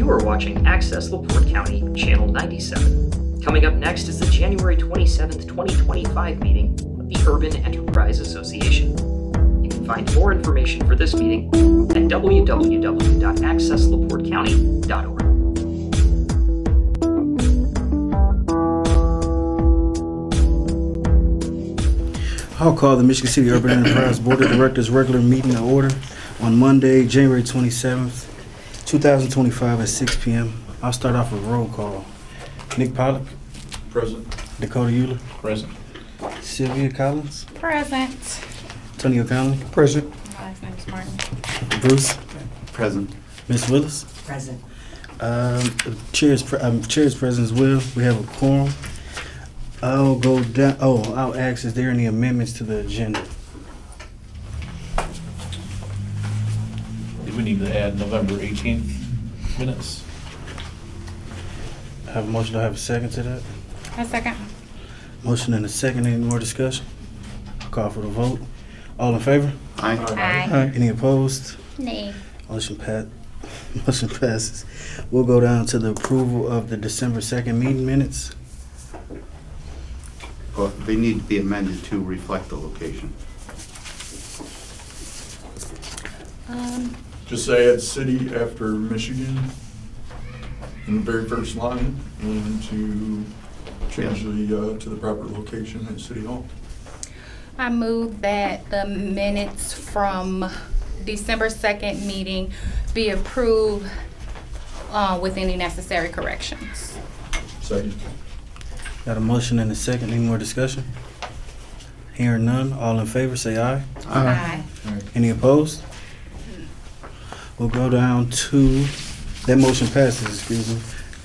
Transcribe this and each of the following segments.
You are watching Access LaPorte County, Channel 97. Coming up next is the January 27th, 2025 meeting of the Urban Enterprise Association. You can find more information for this meeting at www.accesslaportecounty.org. I'll call the Michigan City Urban Enterprise Board of Directors regular meeting to order on Monday, January 27th, 2025 at 6 p.m. I'll start off with roll call. Nick Pollock. Present. Dakota Euler. Present. Sylvia Collins. Present. Tony O'Connell. Present. My last name is Martin. Bruce. Present. Miss Willis. Present. Chair's present as well. We have a quorum. I'll go down. I'll ask, is there any amendments to the agenda? We need to add November 18th minutes. I have a motion. Do I have a second to that? A second. Motion and a second. Any more discussion? I'll call for the vote. All in favor? Aye. Any opposed? Nay. Motion passes. We'll go down to the approval of the December 2nd meeting minutes. Well, they need to be amended to reflect the location. Just say add city after Michigan in the very first line and to change to the proper location at City Hall. I move that the minutes from December 2nd meeting be approved with any necessary corrections. Second. Got a motion and a second. Any more discussion? Hearing none. All in favor, say aye. Aye. Any opposed? We'll go down to, that motion passes, excuse me,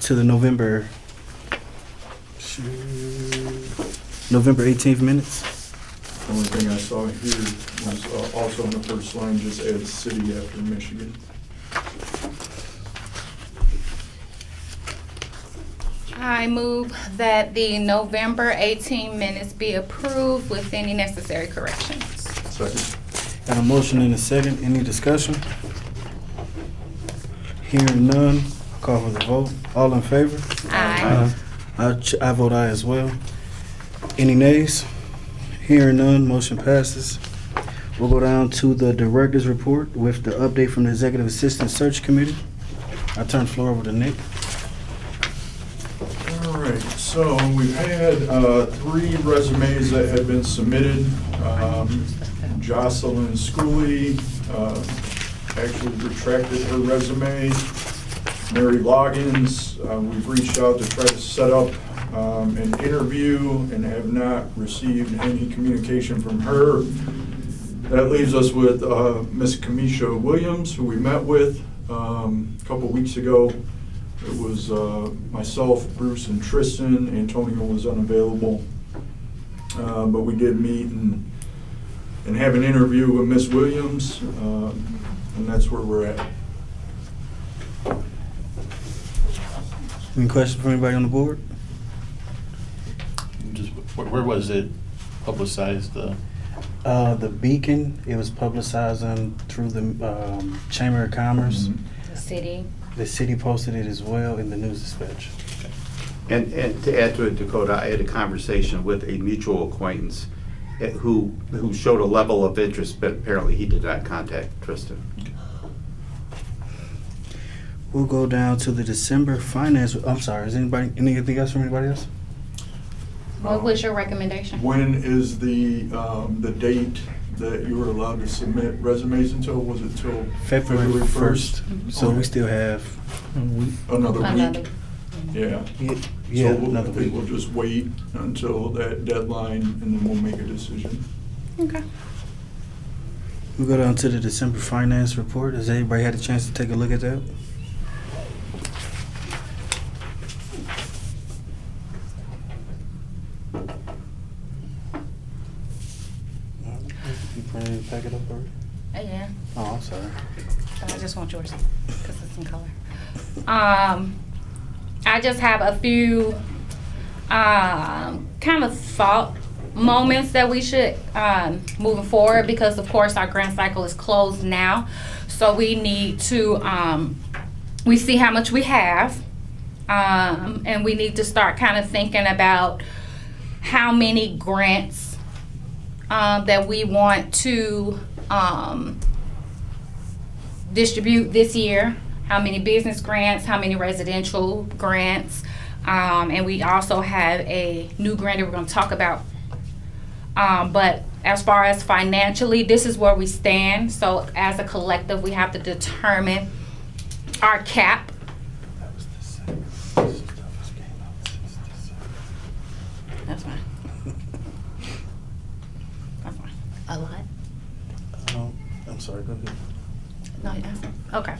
to the November 18th minutes. The only thing I saw here was also in the first line, just add city after Michigan. I move that the November 18 minutes be approved with any necessary corrections. Second. Got a motion and a second. Any discussion? Hearing none. Call for the vote. All in favor? Aye. I vote aye as well. Any nays? Hearing none, motion passes. We'll go down to the director's report with the update from the Executive Assistant Search Committee. I turn the floor over to Nick. All right, so we've had 3 resumes that have been submitted. Jocelyn Schooley actually retracted her resume. Mary Loggins, we've reached out to try to set up an interview and have not received any communication from her. That leaves us with Miss Kamisha Williams, who we met with a couple weeks ago. It was myself, Bruce, and Tristan. Antonio was unavailable. But we did meet and have an interview with Miss Williams, and that's where we're at. Any questions from anybody on the board? Just where was it publicized? The Beacon, it was publicized through the Chamber of Commerce. The city. The city posted it as well in the News Dispatch. And to add to it, Dakota, I had a conversation with a mutual acquaintance who showed a level of interest, but apparently he did not contact Tristan. We'll go down to the December finance. I'm sorry, is anything else from anybody else? What was your recommendation? When is the date that you were allowed to submit resumes until? Was it till February 1st. So Okay. we still have Another Another. week? Yeah. yeah, So another I think week. we'll just wait until that deadline and then we'll make a decision. Okay. We'll go down to the December finance report. Has everybody had a chance to take a look at that? You ready to pack it up already? Yeah. Oh, I'm sorry. I just want yours because it's in color. I just have a few kind of thought moments that we should moving forward, because of course our grant cycle is closed now, so we need to we see how much we have, and we need to start kind of thinking about how many grants that we want to distribute this year, how many business grants, how many residential grants, and we also have a new grant that we're going to talk about. But as far as financially, this is where we stand. So as a collective, we have to determine our cap. That's fine. That's fine. A lot? I'm sorry, go ahead. No, that's okay.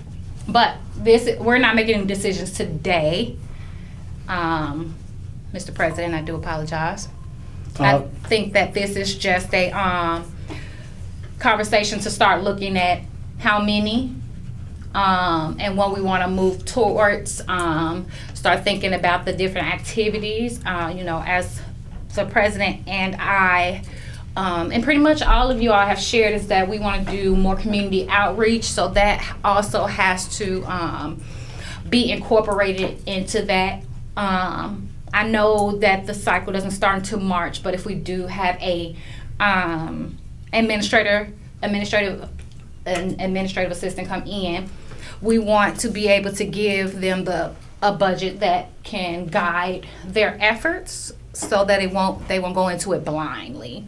But this, we're not making any decisions today. Mr. President, I do apologize. I think that this is just a conversation to start looking at how many and what we want to move towards. Start thinking about the different activities. You know, as the president and I, and pretty much all of you all have shared, is that we want to do more community outreach. So that also has to be incorporated into that. I know that the cycle doesn't start until March, but if we do have a administrative assistant come in, we want to be able to give them a budget that can guide their efforts, so that they won't go into it blindly.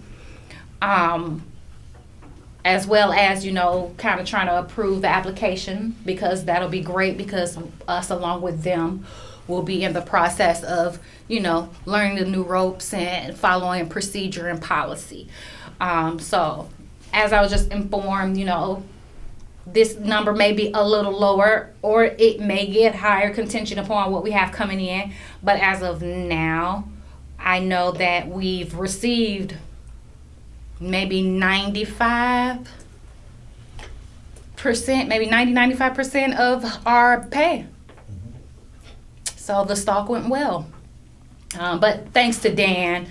As well as, you know, kind of trying to approve the application, because that'll be great, because us along with them will be in the process of, you know, learning the new ropes and following procedure and policy. So as I was just informed, you know, this number may be a little lower, or it may get higher contingent upon what we have coming in. But as of now, I know that we've received maybe 95%, maybe 95% of our pay. So the stock went well. But thanks to Dan,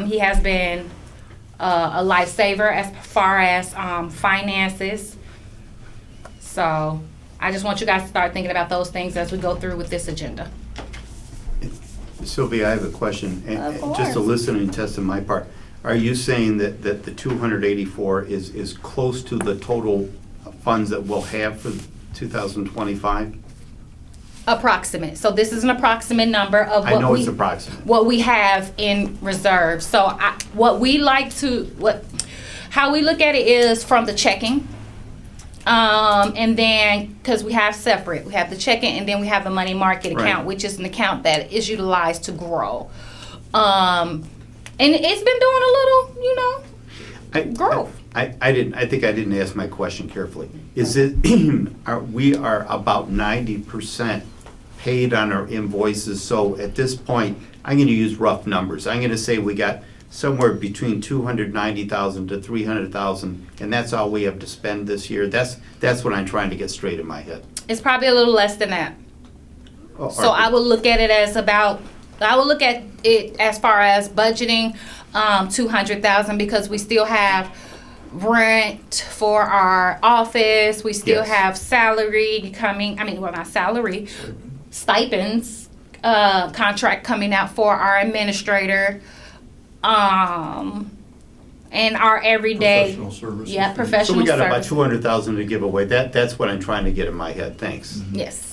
he has been a lifesaver as far as finances. So I just want you guys to start thinking about those things as we go through with this agenda. Sylvia, I have a question. Of And course. just a listening test on my part. Are you saying that the 284 is close to the total funds that we'll have for 2025? Approximate. So this is an approximate number of I know what it's approximate. what we have in reserve. So how we look at it is from the checking. And then, because we have the checking, and then we have the money market account, Right. which is an account that is utilized to grow. And it's been doing a little, you know, growth. I think I didn't ask my question carefully. Is it, we are about 90% paid on our invoices, so at this point, I'm gonna use rough numbers. I'm gonna say we got somewhere between 290,000 to 300,000, and that's all we have to spend this year. That's what I'm trying to get straight in my head. It's probably a little less than that. So I would look at it as as far as budgeting, 200,000, because we still have rent for our office. We still Yes. have salary coming. Not salary, stipends, contract coming out for our administrator, and our everyday. Professional services. Yeah, fees. professional. So we got about services. 200,000 to give away. That's what I'm trying to get in my head. Thanks. Yes.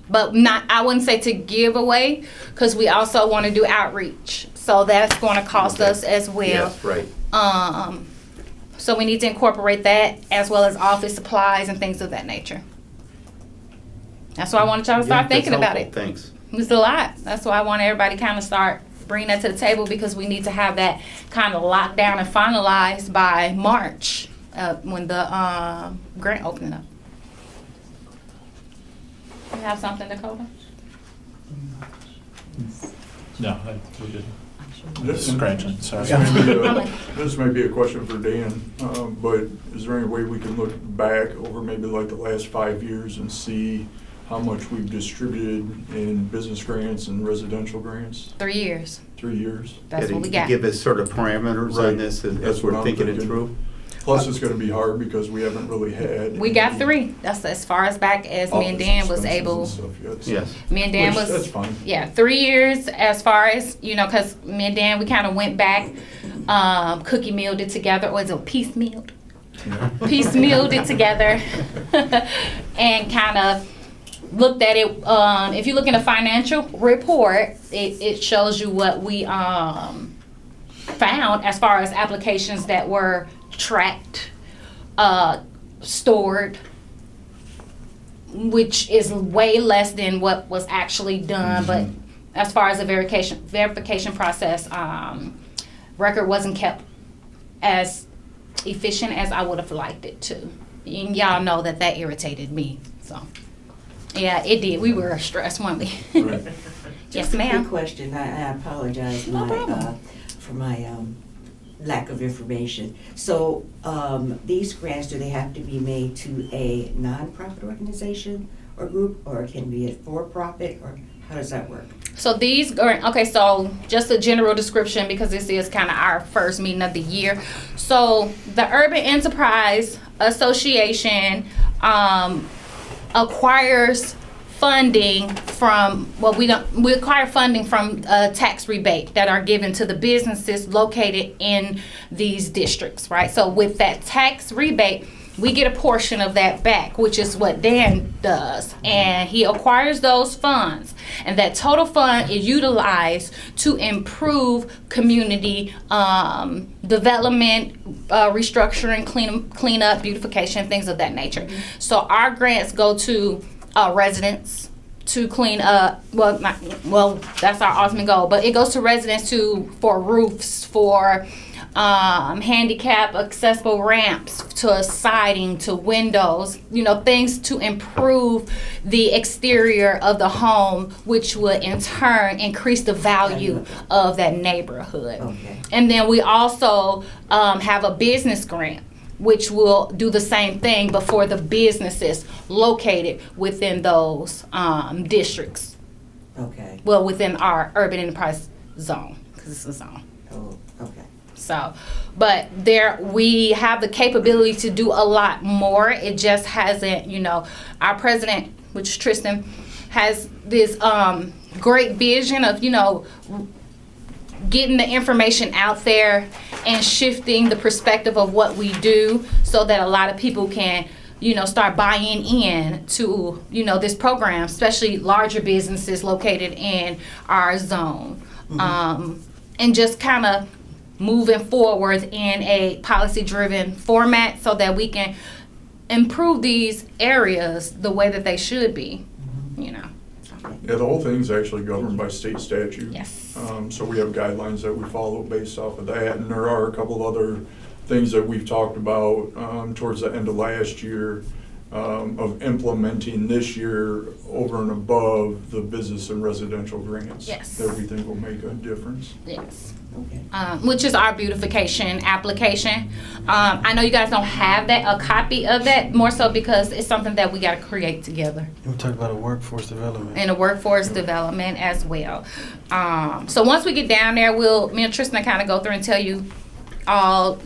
But I wouldn't say to give away, because we also want to do outreach. So that's going to cost Okay. us as well. Yes, right. So we need to incorporate that, as well as office supplies and things of that nature. That's why I wanted y'all to start Yeah, thinking that's about helpful. it. Thanks. It's a lot. That's why I want everybody kind of start bringing that to the table, because we need to have that kind of locked down and finalized by March, when the grant opening up. You have something, Dakota? No, we're good. This Scratching, sorry. this may be a question for Dan, but is there any way we can look back over maybe like the last 5 years and see how much we've distributed in business grants and residential grants? 3 years. 3 years? That's Yeah, what we to got. give us sort of parameters on Right. this as That's what we're I'm thinking it thinking. through. Plus, it's gonna be hard because we haven't really had. We got any 3. That's as far as back as me and office Dan was expenses able. and stuff yet, so- Yes. Me and Dan Which, was. that's fine. Yeah, 3 years as far as, because me and Dan, we kind of went back, cookie mealed it together, or is it piecemealed? Yeah. Piecemealed it together and kind of looked at it. If you look in the financial report, it shows you what we found as far as applications that were tracked, stored, which is way less than what was actually done. But as far as the verification process, record wasn't kept as efficient as I would have liked it to. And y'all know that irritated me. So, yeah, it did. We were stressed, weren't we? Right. Yes, Just a ma'am. quick question. I apologize No problem. for my lack of information. So these grants, do they have to be made to a nonprofit organization or group, or can it be a for-profit, or how does that work? So these are, okay, so just a general description because this is kind of our first meeting of the year. So the Urban Enterprise Association acquires funding from, we acquire funding from a tax rebate that are given to the businesses located in these districts, right? So with that tax rebate, we get a portion of that back, which is what Dan does. And he acquires those funds. And that total fund is utilized to improve community development, restructuring, clean up, beautification, things of that nature. So our grants go to residents to clean up. Well, that's our ultimate goal. But it goes to residents for roofs, for handicap accessible ramps, to siding, to windows, things to improve the exterior of the home, which would in turn increase the value of that neighborhood. Okay. And then we also have a business grant, which will do the same thing, but for the businesses located within those districts. Okay. Well, within our urban enterprise zone, because it's a zone. Oh, okay. So, but we have the capability to do a lot more. It just hasn't, our president, which is Tristan, has this great vision of, getting the information out there and shifting the perspective of what we do so that a lot of people can, start buying in to, this program, especially larger businesses located in our zone. And just kind of moving forward in a policy-driven format so that we can improve these areas the way that they should be, Yeah, the whole thing's actually governed by state statute. Yes. So we have guidelines that we follow based off of that, and there are a couple of other things that we've talked about towards the end of last year of implementing this year over and above the business and residential grants. Yes. That we think will make a difference. Yes. Okay. Which is our beautification application. I know you guys don't have a copy of that, more so because it's something that we got to create together. We talked about a workforce development. And a workforce development as well. So once we get down there, me and Tristan kind of go through and tell you all,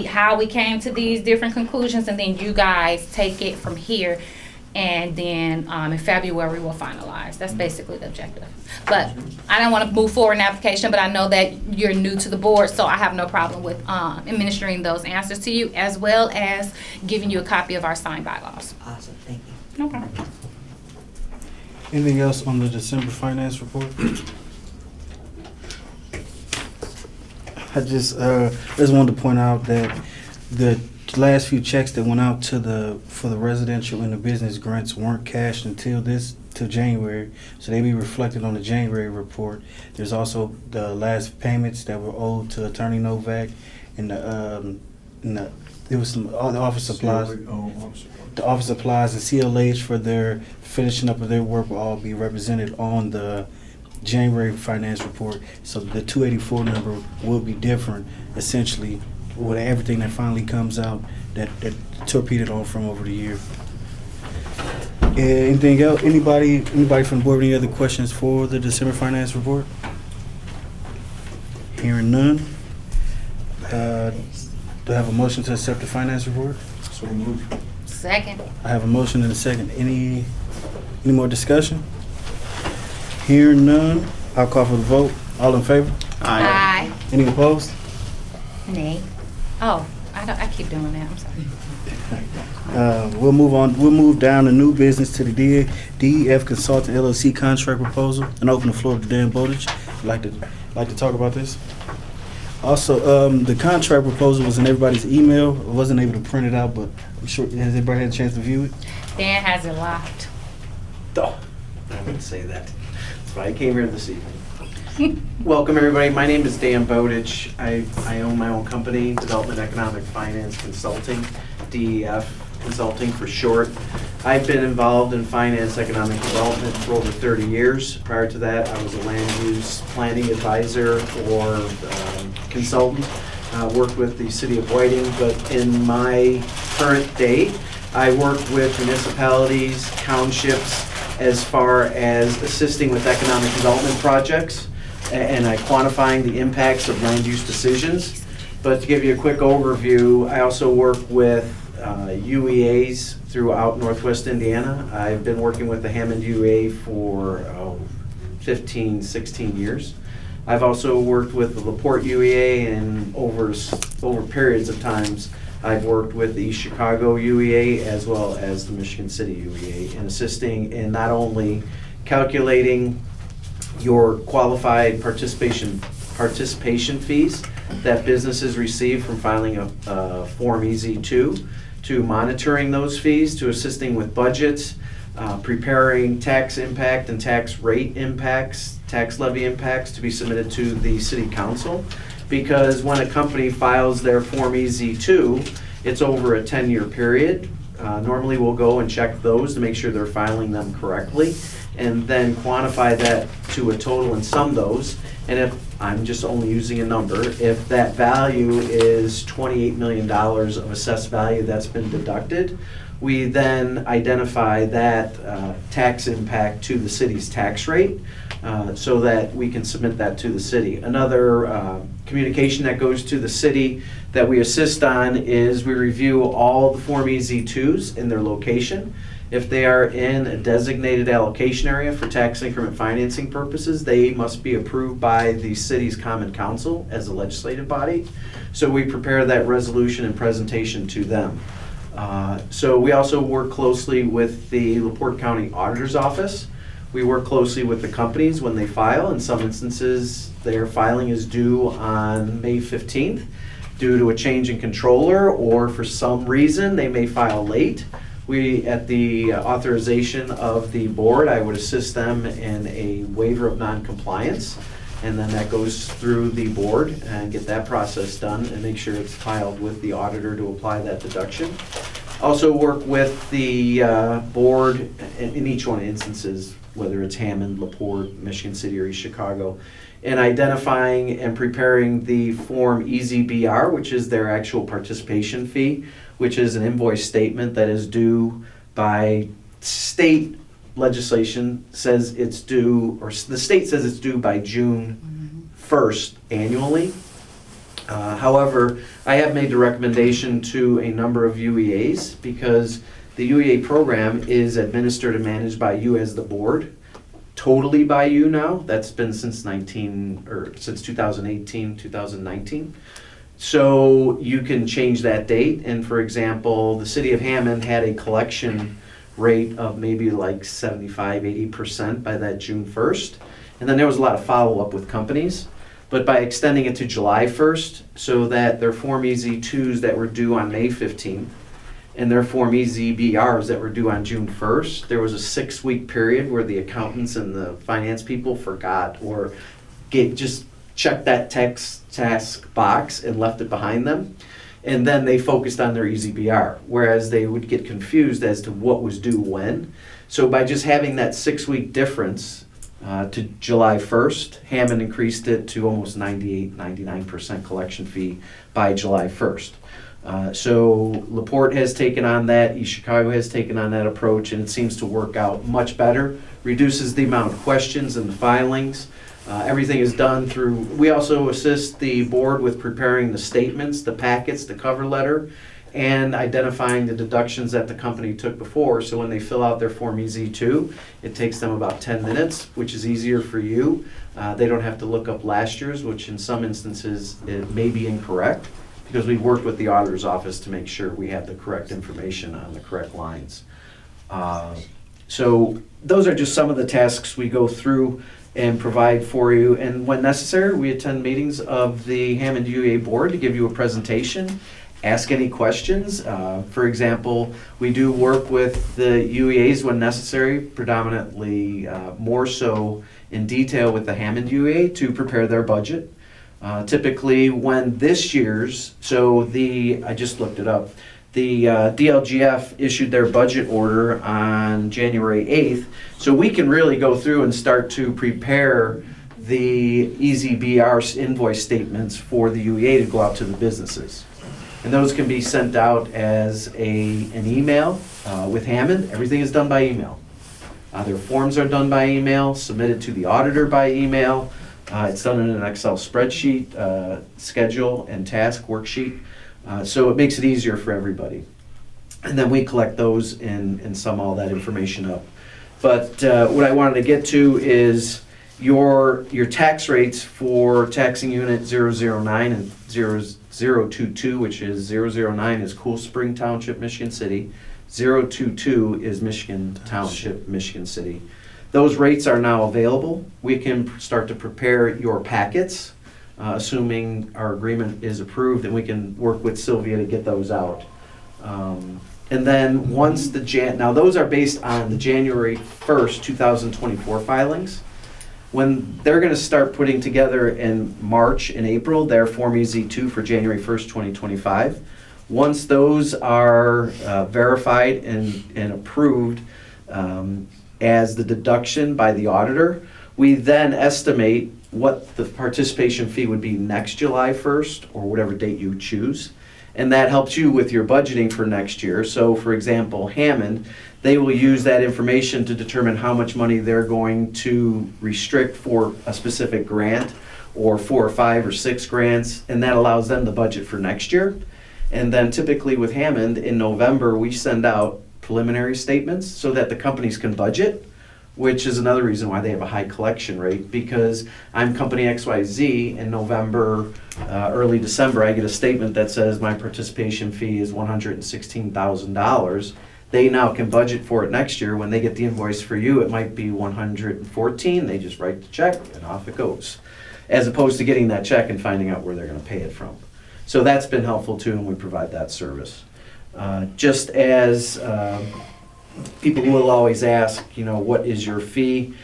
how we came to these different conclusions, and then you guys take it from here. And then in February we'll finalize. That's basically the objective. But I don't want to move forward in the application, but I know that you're new to the board, so I have no problem with administering those answers to you, as well as giving you a copy of our signed bylaws. Awesome. Thank you. No problem. Anything else on the December finance report? I just wanted to point out that the last few checks that went out for the residential and the business grants weren't cashed until January, so they be reflected on the January report. There's also the last payments that were owed to Attorney Novak, and there was some all the office supplies. The office supplies and CLH for their finishing up of their work will all be represented on the January finance report. So the 284 number will be different, essentially, with everything that finally comes out that torpedoed on from over the year. Anything else? Anybody from the board with any other questions for the December finance report? Hearing none. Do I have a motion to accept the finance report? So moved. Second. I have a motion and a second. Any more discussion? Hearing none, I'll call for the vote. All in favor? Aye. Any opposed? Nay. Oh, I keep doing that, I'm sorry. We'll move on. We'll move down to new business to the DEF Consultant LLC contract proposal and open the floor to Dan Bowditch. Like to talk about this. Also, the contract proposal was in everybody's email. I wasn't able to print it out, but I'm sure, has everybody had a chance to view it? Dan has it locked. Oh, I wouldn't say that. That's why I came here this evening. Welcome, everybody. My name is Dan Bowditch. I own my own company, Development Economic Finance Consulting, DEF Consulting for short. I've been involved in finance economic development for over 30 years. Prior to that, I was a land use planning advisor or consultant. Worked with the city of Whiting, but in my current day, I work with municipalities, townships, as far as assisting with economic development projects and quantifying the impacts of land use decisions. But to give you a quick overview, I also work with UEAs throughout Northwest Indiana. I've been working with the Hammond UEA for 15, 16 years. I've also worked with the LaPorte UEA, and over periods of times, I've worked with the East Chicago UEA as well as the Michigan City UEA in assisting in not only calculating your qualified participation fees that businesses receive from filing a Form EZ2, to monitoring those fees, to assisting with budgets, preparing tax impact and tax rate impacts, tax levy impacts to be submitted to the city council. Because when a company files their Form EZ2, it's over a 10-year period. Normally we'll go and check those to make sure they're filing them correctly, and then quantify that to a total and sum those. And if, I'm just only using a number, if that value is $28 million of assessed value that's been deducted, we then identify that tax impact to the city's tax rate so that we can submit that to the city. Another communication that goes to the city that we assist on is we review all the Form EZ2s in their location. If they are in a designated allocation area for tax increment financing purposes, they must be approved by the city's common council as a legislative body. So we prepare that resolution and presentation to them. So we also work closely with the LaPorte County Auditor's Office. We work closely with the companies when they file. In some instances, their filing is due on May 15th due to a change in controller, or for some reason, they may file late. We, at the authorization of the board, I would assist them in a waiver of non-compliance, and then that goes through the board and get that process done and make sure it's filed with the auditor to apply that deduction. Also work with the board in each one of the instances, whether it's Hammond, LaPorte, Michigan City, or East Chicago, in identifying and preparing the Form EZBR, which is their actual participation fee, which is an invoice statement that is due by state legislation says it's due, or the state says it's due by June 1st annually. However, I have made the recommendation to a number of UEAs because the UEA program is administered and managed by you as the board, totally by you now. That's been since 2018, 2019. So you can change that date. And for example, the city of Hammond had a collection rate of maybe like 75, 80% by that June 1st. And then there was a lot of follow-up with companies. But by extending it to July 1st, so that their Form EZ2s that were due on May 15th and their Form EZBRs that were due on June 1st, there was a 6-week period where the accountants and the finance people forgot or just checked that task box and left it behind them. And then they focused on their EZBR, whereas they would get confused as to what was due when. So by just having that 6-week difference to July 1st, Hammond increased it to almost 98, 99% collection fee by July 1st. So LaPorte has taken on that, East Chicago has taken on that approach, and it seems to work out much better, reduces the amount of questions in the filings, Everything is done through, we also assist the board with preparing the statements, the packets, the cover letter, and identifying the deductions that the company took before. So when they fill out their Form EZ2, it takes them about 10 minutes, which is easier for you. They don't have to look up last year's, which in some instances it may be incorrect, because we worked with the auditor's office to make sure we have the correct information on the correct lines. So those are just some of the tasks we go through and provide for you. And when necessary, we attend meetings of the Hammond UEA board to give you a presentation, ask any questions. For example, we do work with the UEAs when necessary, predominantly more so in detail with the Hammond UEA to prepare their budget. Typically when this year's, I just looked it up, the DLGF issued their budget order on January 8th, so we can really go through and start to prepare the EZBR invoice statements for the UEA to go out to the businesses. And those can be sent out as an email with Hammond. Everything is done by email. Their forms are done by email, submitted to the auditor by email. It's done in an Excel spreadsheet, schedule and task worksheet. So it makes it easier for everybody. And then we collect those and sum all that information up. But what I wanted to get to is your tax rates for taxing unit 009 and 0022, which is 009 is Cool Spring Township, Michigan City. 022 is Michigan Township, Michigan City. Those rates are now available. We can start to prepare your packets, assuming our agreement is approved, and we can work with Sylvia to get those out. And then once now those are based on the January 1st, 2024 filings. When they're gonna start putting together in March and April their Form EZ2 for January 1st, 2025, once those are verified and approved as the deduction by the auditor, we then estimate what the participation fee would be next July 1st or whatever date you choose. And that helps you with your budgeting for next year. So for example, Hammond, they will use that information to determine how much money they're going to restrict for a specific grant, or 4 or 5 or 6 grants, and that allows them the budget for next year. And then typically with Hammond, in November, we send out preliminary statements so that the companies can budget, which is another reason why they have a high collection rate, because I'm company XYZ in November, early December, I get a statement that says my participation fee is $116,000. They now can budget for it next year. When they get the invoice for you, it might be $114. They just write the check and off it goes, as opposed to getting that check and finding out where they're gonna pay it from. So that's been helpful too, and we provide that service. Just as people will always ask, what is your fee?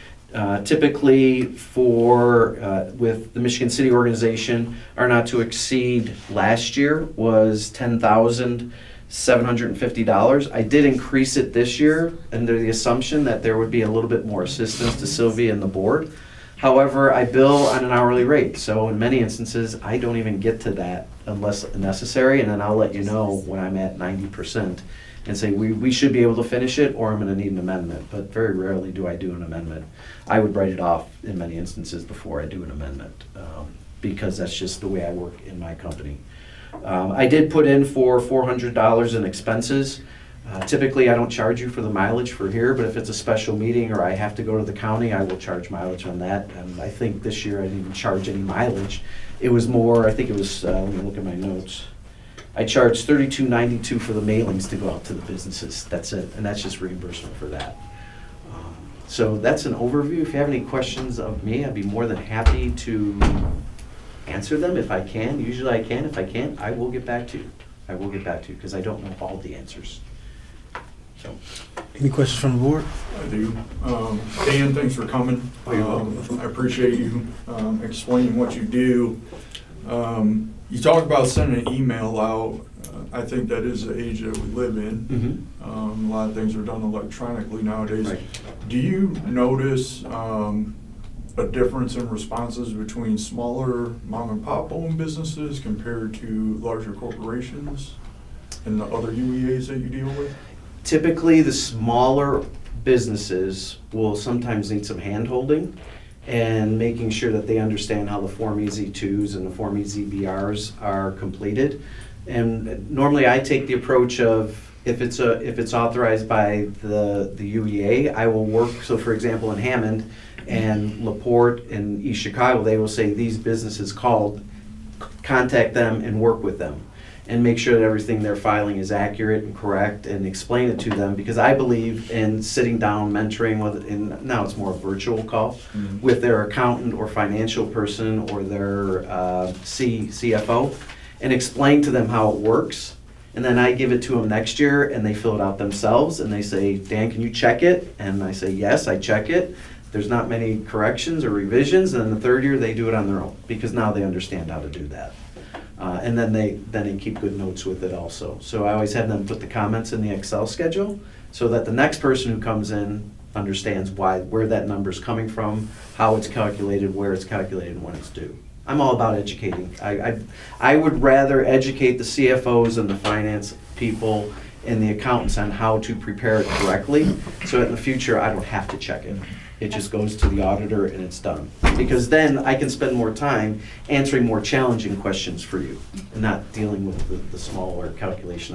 Typically with the Michigan City organization, our not to exceed last year was $10,750. I did increase it this year under the assumption that there would be a little bit more assistance to Sylvia and the board. However, I bill on an hourly rate, so in many instances, I don't even get to that unless necessary, and then I'll let you know when I'm at 90% and say we should be able to finish it, or I'm gonna need an amendment, but very rarely do I do an amendment. I would write it off in many instances before I do an amendment, because that's just the way I work in my company. I did put in for $400 in expenses. Typically, I don't charge you for the mileage for here, but if it's a special meeting or I have to go to the county, I will charge mileage on that. And I think this year I didn't even charge any mileage. It was more, I think it was, let me look at my notes. I charged $32.92 for the mailings to go out to the businesses. That's it, and that's just reimbursement for that. So that's an overview. If you have any questions of me, I'd be more than happy to answer them if I can. Usually I can. If I can't, I will get back to you. I will get back to you because I don't know all the answers. So, Any questions from the board? I do. Dan, thanks for coming. I appreciate you explaining what you do. You talked about sending an email out. I think that is the age that we live in. A lot of things are done electronically nowadays. Right. Do you notice a difference in responses between smaller mom and pop owned businesses compared to larger corporations and the other UEAs that you deal with? Typically, the smaller businesses will sometimes need some hand-holding, and making sure that they understand how the Form EZ2s and the Form EZBRs are completed. And normally I take the approach of, if it's authorized by the UEA, I will work, so for example, in Hammond and LaPorte and East Chicago, they will say these businesses called, contact them and work with them and make sure that everything they're filing is accurate and correct, and explain it to them, because I believe in sitting down, mentoring with, and now it's more a virtual call, with their accountant or financial person or their CFO, and explain to them how it works. And then I give it to them next year and they fill it out themselves and they say, Dan, can you check it? And I say, yes, I check it. There's not many corrections or revisions. And then the third year they do it on their own, because now they understand how to do that. And then they keep good notes with it also. So I always have them put the comments in the Excel schedule so that the next person who comes in understands where that number's coming from, how it's calculated, where it's calculated, and when it's due. I'm all about educating. I would rather educate the CFOs and the finance people and the accountants on how to prepare it correctly, so in the future I don't have to check it. It just goes to the auditor and it's done. Because then I can spend more time answering more challenging questions for you, and not dealing with the smaller calculation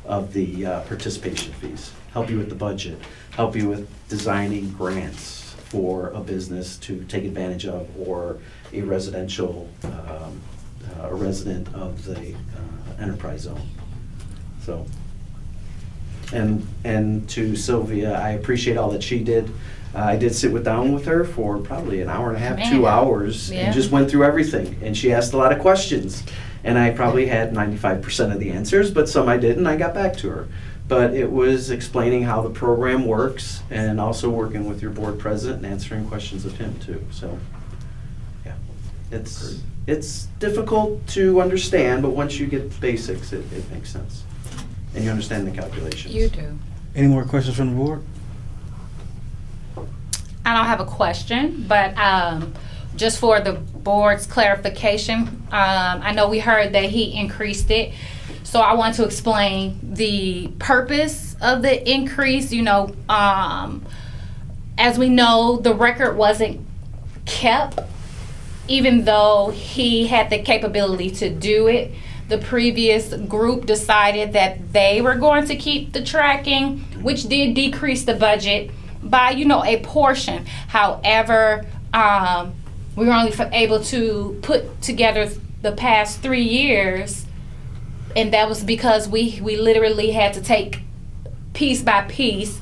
of the participation fees. Help you with the budget, help you with designing grants for a business to take advantage of, or a residential, a resident of the enterprise zone. So, and to Sylvia, I appreciate all that she did. I did sit down with her for probably an hour and a half, Man. 2 hours, Yeah. and just went through everything. And she asked a lot of questions. And I probably had 95% of the answers, but some I didn't. I got back to her. But it was explaining how the program works, and also working with your board president and answering questions of him too. So, yeah, it's difficult to understand, but once you get the basics, it makes sense. And you understand the calculations. You do. Any more questions from the board? I don't have a question, but just for the board's clarification, I know we heard that he increased it. So I want to explain the purpose of the increase. You know, as we know, the record wasn't kept, even though he had the capability to do it. The previous group decided that they were going to keep the tracking, which did decrease the budget by, you know, a portion. However, we were only able to put together the past 3 years, and that was because we literally had to take piece by piece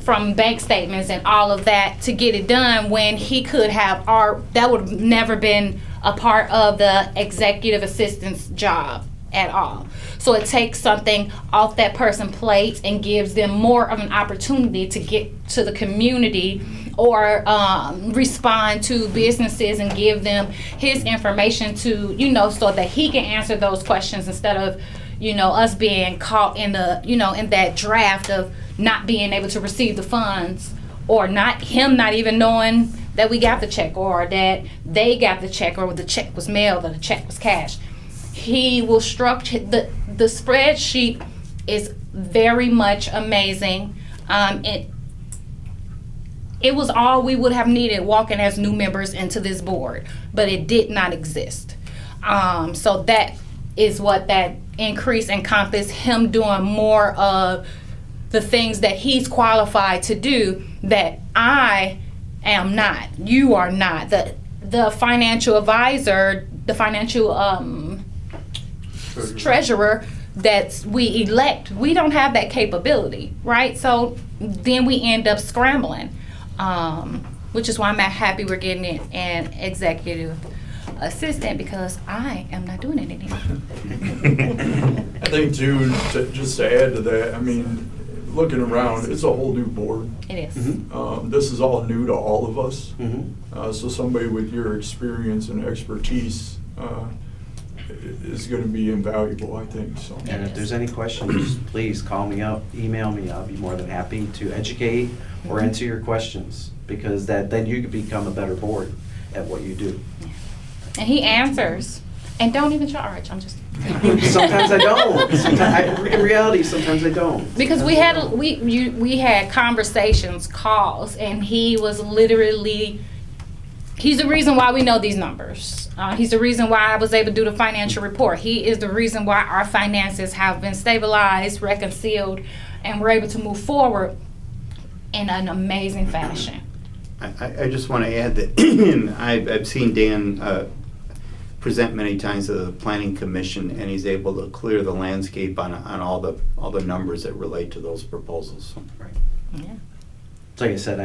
from bank statements and all of that to get it done, when he could have that would have never been a part of the executive assistant's job at all. So it takes something off that person's plate and gives them more of an opportunity to get to the community, or respond to businesses and give them his information to, you know, so that he can answer those questions, instead of, you know, us being caught in the, you know, in that draft of not being able to receive the funds, or him not even knowing that we got the check, or that they got the check, or the check was mailed, or the check was cashed. He will structure the spreadsheet is very much amazing. It was all we would have needed walking as new members into this board, but it did not exist. So that is what that increase encompassed, him doing more of the things that he's qualified to do, that I am not, you are not. The financial advisor, the financial treasurer that we elect, we don't have that capability, right? So then we end up scrambling, which is why I'm happy we're getting an executive assistant, because I am not doing it anymore. I think too, just to add to that, I mean, looking around, it's a whole new board. It is. Mhm. This is all new to all of us. Mhm. So somebody with your experience and expertise is going to be invaluable, I think, so. And if there's any questions, please call me up, email me. I'll be more than happy to educate or answer your questions, because then you can become a better board at what you do. And he answers, and don't even charge. I'm just Sometimes I don't. In reality, sometimes I don't. because we had conversations, calls, and he was literally he's the reason why we know these numbers. He's the reason why I was able to do the financial report. He is the reason why our finances have been stabilized, reconciled, and we're able to move forward in an amazing fashion. I just want to add that I've seen Dan present many times to the planning commission, and he's able to clear the landscape on all the numbers that relate to those proposals. So, Yeah. Like I said,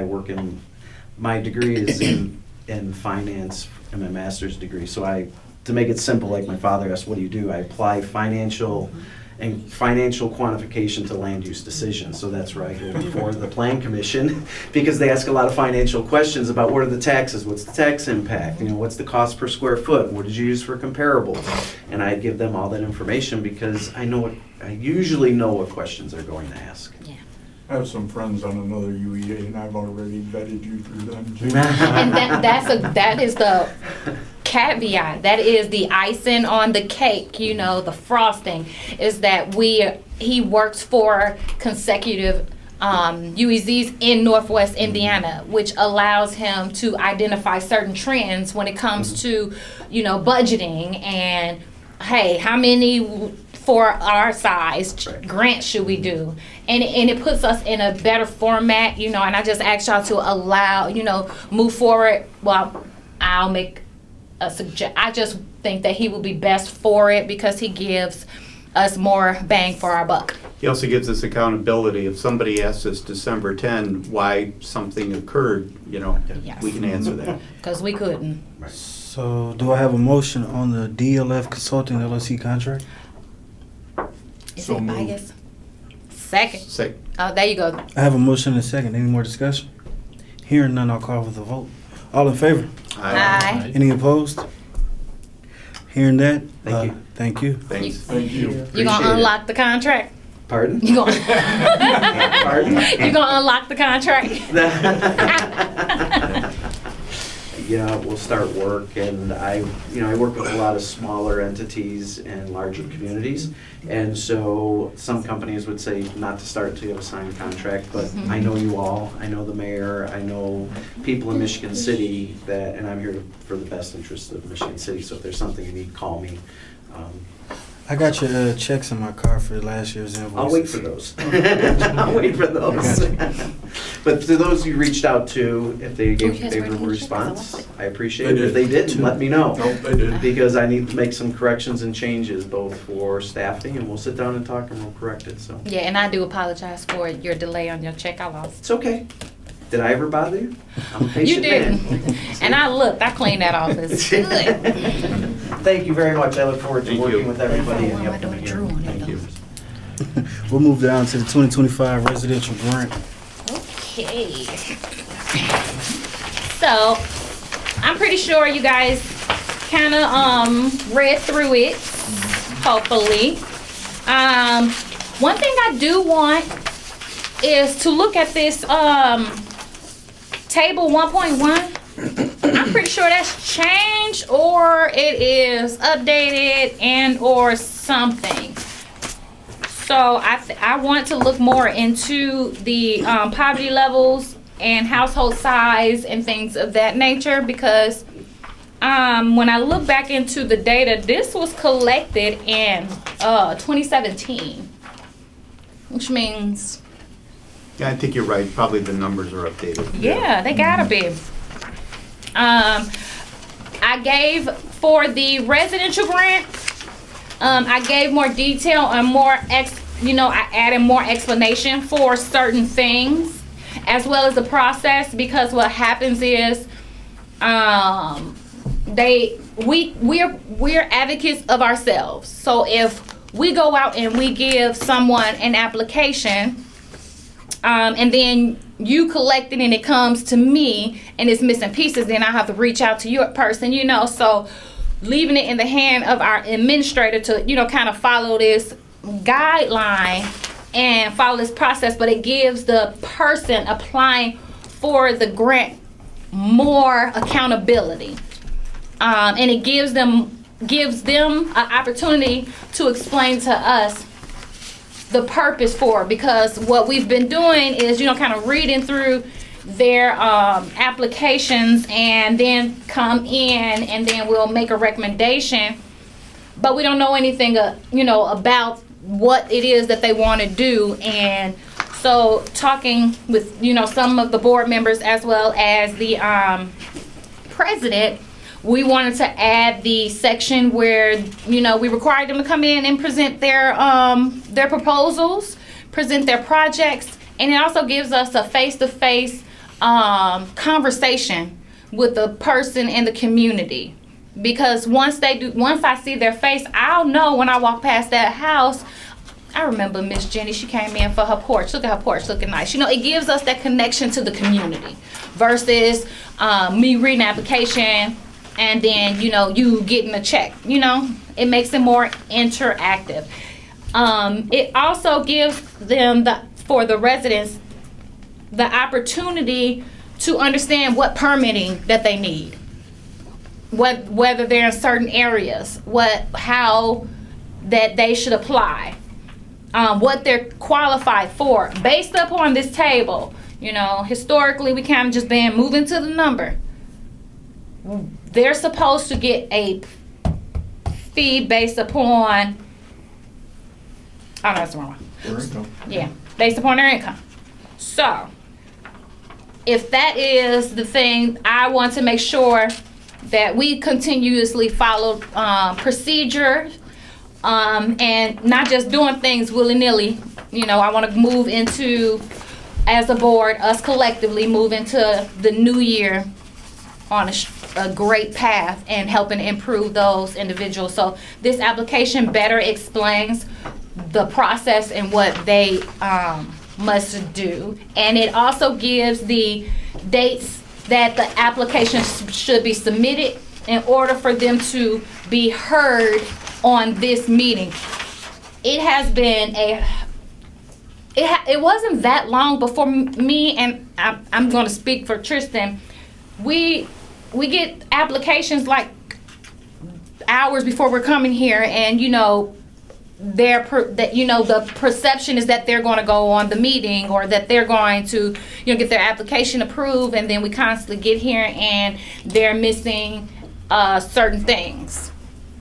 my degree is in finance and my master's degree. So to make it simple, like my father asked, what do you do? I apply financial quantification to land use decisions. So that's where I go before the plan commission, because they ask a lot of financial questions about what are the taxes, what's the tax impact, what's the cost per square foot, what did you use for comparables? And I give them all that information because I usually know what questions they're going to ask. I have some friends on another UEA, and I've already vetted you through them, too. And that is the caveat. That is the icing on the cake, the frosting, is that he works for consecutive UEZs in Northwest Indiana, which allows him to identify certain trends when it comes to, budgeting and, hey, how many for our size grants should we do? And it puts us in a better format, and I just ask y'all to allow, move forward. Well, I'll make a I just think that he will be best for it because he gives us more bang for our buck. he also gives us accountability. If somebody asks us December 10 why something occurred, Yes. we can answer that. Because we couldn't. So do I have a motion on the DLF Consulting LLC contract? Is So it moved. bias? Second. Say, Oh, there you go. I have a motion and a second. Any more discussion? Hearing none, I'll call for the vote. All in favor? Aye. Any opposed? Hearing that? Thank you. Thank you. Thanks. Thank you. You gonna Appreciate it. unlock the contract? Pardon? You gonna Pardon? you gonna unlock the contract? Yeah, we'll start work, and I work with a lot of smaller entities and larger communities, and so some companies would say not to start until you have a signed contract, but I know you all, I know the mayor, I know people in Michigan City and I'm here for the best interest of Michigan City, so if there's something you need, call me. I got your checks in my car for last year's invoices. I'll wait for those. I'll wait for those. But to those you reached out to, if they gave you a guys were favorable gonna check? 'Cause I response, left I appreciate They it. If they did. didn't, let me know. Nope, they did. Because I need to make some corrections and changes, both for staffing, and we'll sit down and talk and we'll correct it, so. Yeah, and I do apologize for your delay on your check. I lost. It's okay. Did I ever bother you? I'm a You patient man. didn't. And I looked. I cleaned that off. It's good. Thank you very much. I look forward to Thank working you. with everybody in Why the my daughter upcoming drew year. on it, Thank you. We'll move down to the 2025 residential grant. Okay. So, I'm pretty sure you guys kind of read through it, hopefully. One thing I do want is to look at this table 1.1. I'm pretty sure that's changed or it is updated and or something. So I want to look more into the poverty levels and household size and things of that nature because when I look back into the data, this was collected in 2017, which means, Yeah, I think you're right. Probably the numbers are updated. yeah, they gotta be. I gave for the residential grant, I gave more detail and more I added more explanation for certain things as well as the process because what happens is we're advocates of ourselves. So if we go out and we give someone an application and then you collect it and it comes to me and it's missing pieces, then I have to reach out to your person, so leaving it in the hand of our administrator to, kind of follow this guideline and follow this process, but it gives the person applying for the grant more accountability. And it gives them an opportunity to explain to us the purpose for it, because what we've been doing is, kind of reading through their applications and then come in and then we'll make a recommendation, but we don't know anything, about what it is that they want to do. And so talking with, some of the board members as well as the president, we wanted to add the section where, we required them to come in and present their proposals, present their projects, and it also gives us a face-to-face conversation with the person in the community. Because once I see their face, I'll know when I walk past that house. I remember Miss Jenny, she came in for her porch. Look at her porch, looking nice. It gives us that connection to the community versus me reading an application and then, you getting a check. It makes it more interactive. It also gives them, for the residents, the opportunity to understand what permitting that they need. Whether they're in certain areas, how that they should apply, what they're qualified for, based upon this table. Historically, we kind of just been moving to the number. They're supposed to get a fee based upon, oh no, that's wrong. There you go. Yeah, based upon their income. So, if that is the thing, I want to make sure that we continuously follow procedures and not just doing things willy-nilly. I want to move into, as a board, us collectively move into the new year on a great path and helping improve those individuals. So this application better explains the process and what they must do. And it also gives the dates that the application should be submitted in order for them to be heard on this meeting. It has been it wasn't that long before me, and I'm going to speak for Tristan. We get applications like hours before we're coming here, and the perception is that they're going to go on the meeting or that they're going to get their application approved, and then we constantly get here and they're missing certain things,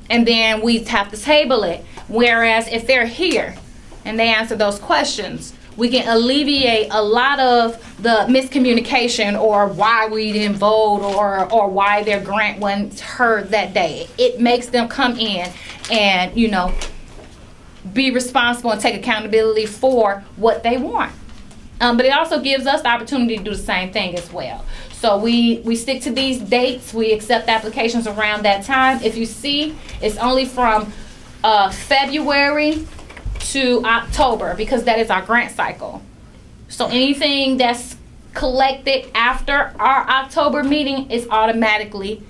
and then we have to table it. Whereas if they're here and they answer those questions, we can alleviate a lot of the miscommunication or why we didn't vote or why their grant wasn't heard that day. It makes them come in and be responsible and take accountability for what they want. But it also gives us the opportunity to do the same thing as well. So we stick to these dates. We accept applications around that time. If you see, it's only from February to October because that is our grant cycle. So anything that's collected after our October meeting is automatically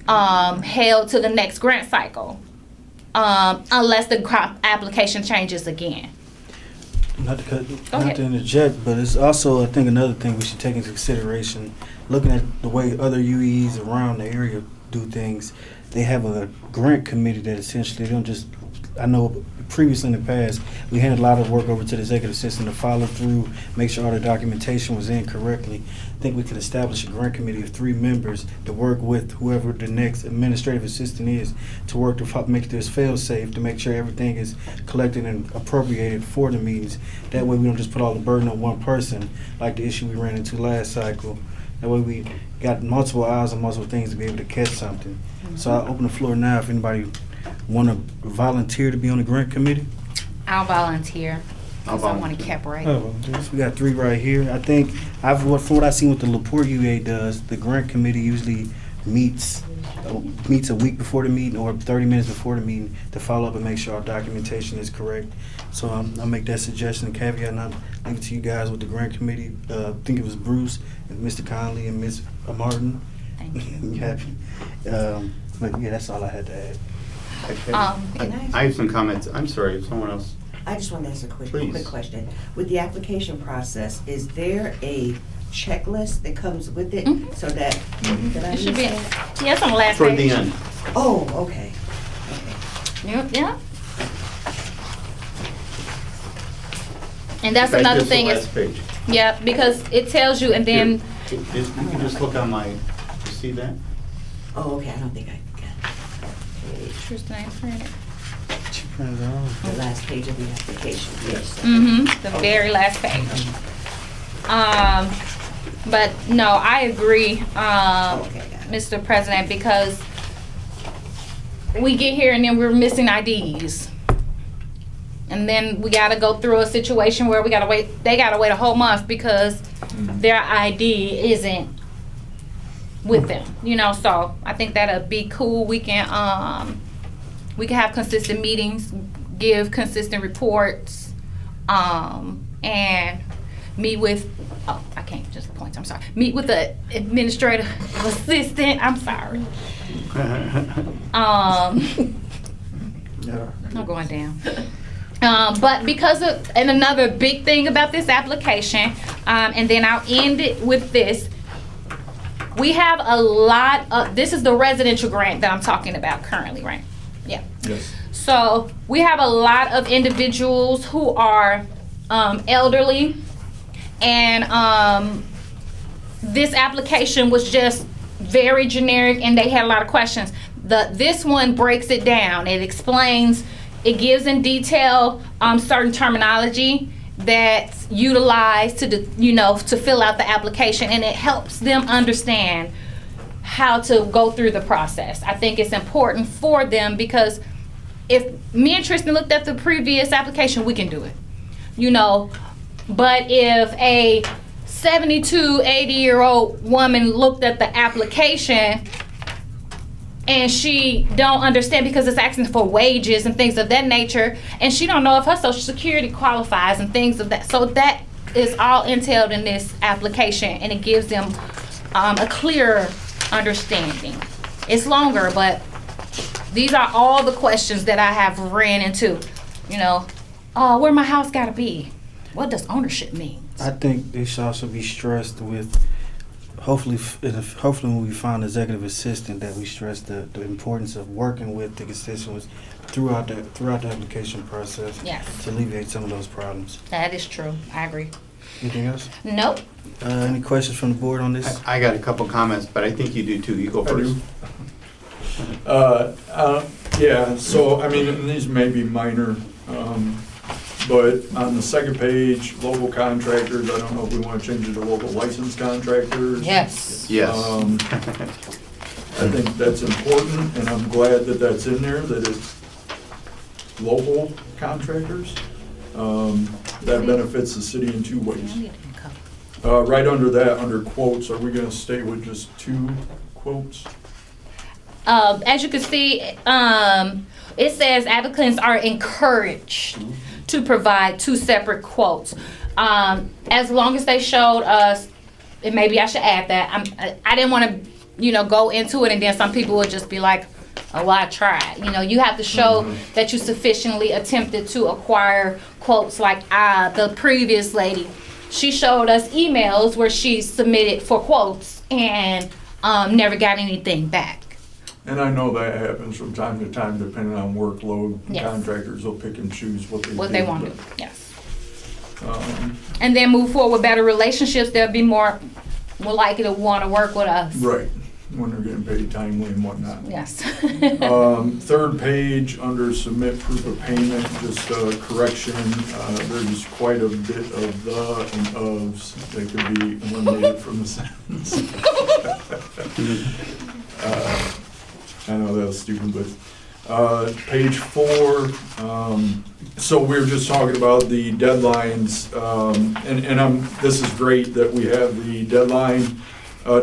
held to the next grant cycle. Unless the application changes again. Not to ahead. interject, but it's also, I think, another thing we should take into consideration, looking at the way other UEs around the area do things. They have a grant committee that essentially they don't just, I know previously in the past, we handed a lot of work over to the executive assistant to follow through, make sure all the documentation was in correctly. I think we could establish a grant committee of 3 members to work with whoever the next administrative assistant is, to work to make this fail-safe, to make sure everything is collected and appropriated for the meetings. That way we don't just put all the burden on one person, like the issue we ran into last cycle. That way we got multiple eyes on multiple things to be able to catch something. Mm-hmm. So I'll open the floor now if anybody want to volunteer to be on the grant committee. I'll volunteer. Because I want to keep right. So we got 3 right here. I think from what I've seen what the LaPorte UA does, the grant committee usually meets a week before the meeting or 30 minutes before the meeting to follow up and make sure our documentation is correct. So I'll make that suggestion and caveat, and I'll leave it to you guys with the grant committee. I think it was Bruce and Mr. Conley and Ms. Martin. Thank you. You happy? But yeah, that's all I had to add. I have some comments. I'm sorry, someone else. I just want to ask a quick Please. question. With the application process, is there a checklist that comes with it so that, did I It should miss be. that? Yeah, it's on the last Toward page. the end. Oh, okay. Yeah. And that's In fact, another just the thing is, last page. yeah, because it tells you, and then You can just look on my, you see that? Oh, okay, I don't think I got it. Tristan ain't printed. She printed it off. The last page of the application, yes. Mm-hmm, the very last page. But no, I agree, Okay, got it. Mr. President, because we get here and then we're missing IDs. And then we gotta go through a situation where they gotta wait a whole month because their ID isn't with them, so I think that'd be cool. We can have consistent meetings, give consistent reports, and meet with, I can't just point, I'm sorry. Meet with the administrative assistant, I'm sorry. Yeah. I'm going down. But because of, and another big thing about this application, and then I'll end it with this. We have a lot of, this is the residential grant that I'm talking about currently, right? Yeah. Yes. So we have a lot of individuals who are elderly, and this application was just very generic, and they had a lot of questions. This one breaks it down. It explains, it gives in detail certain terminology that's utilized to fill out the application, and it helps them understand how to go through the process. I think it's important for them because if me and Tristan looked at the previous application, we can do it, But if a 72, 80-year-old woman looked at the application and she don't understand because it's asking for wages and things of that nature, and she don't know if her Social Security qualifies and things of that. So that is all entailed in this application, and it gives them a clearer understanding. It's longer, but these are all the questions that I have ran into. Where my house gotta be? What does ownership mean? I think they should also be stressed with, hopefully when we find an executive assistant, that we stress the importance of working with the constituents throughout the application process. Yes. To alleviate some of those problems. That is true. I agree. Anything else? Nope. Any questions from the board on this? I got a couple comments, but I think you do too. You go I first. do. Yeah, so, and these may be minor, but on the second page, local contractors, I don't know if we want to change it to local licensed contractors. Yes. Yes. I think that's important, and I'm glad that that's in there, that it's local contractors. That benefits the city in two ways. Right under that, under quotes, are we gonna stay with just 2 quotes? As you can see, it says applicants are encouraged to provide 2 separate quotes. As long as they showed us, and maybe I should add that, I didn't want to, go into it and then some people would just be like, oh, well, I tried. You have to show that you sufficiently attempted to acquire quotes like the previous lady. She showed us emails where she submitted for quotes and never got anything back. And I know that happens from time to time, depending on workload. Yes. Contractors will pick and choose what they do. What they want to do, yes. Um, And then move forward with better relationships. They'll be more likely to want to work with us. Right, when they're getting paid timely and whatnot. Yes. Third page, under submit proof of payment, just a correction. There's quite a bit of the and ofs that could be eliminated from the sentence. I know that was stupid, but page 4. So we were just talking about the deadlines, and this is great that we have the deadline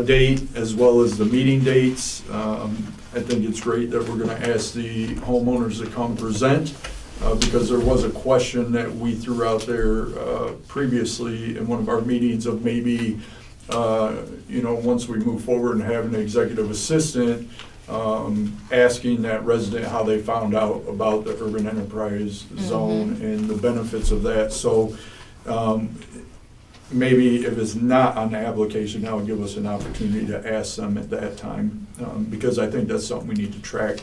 date as well as the meeting dates. I think it's great that we're going to ask the homeowners to come present, because there was a question that we threw out there previously in one of our meetings of maybe, once we move forward and have an executive assistant, asking that resident how they found out about the urban enterprise zone and the benefits of that. So maybe if it's not on the application, that would give us an opportunity to ask them at that time, because I think that's something we need to track.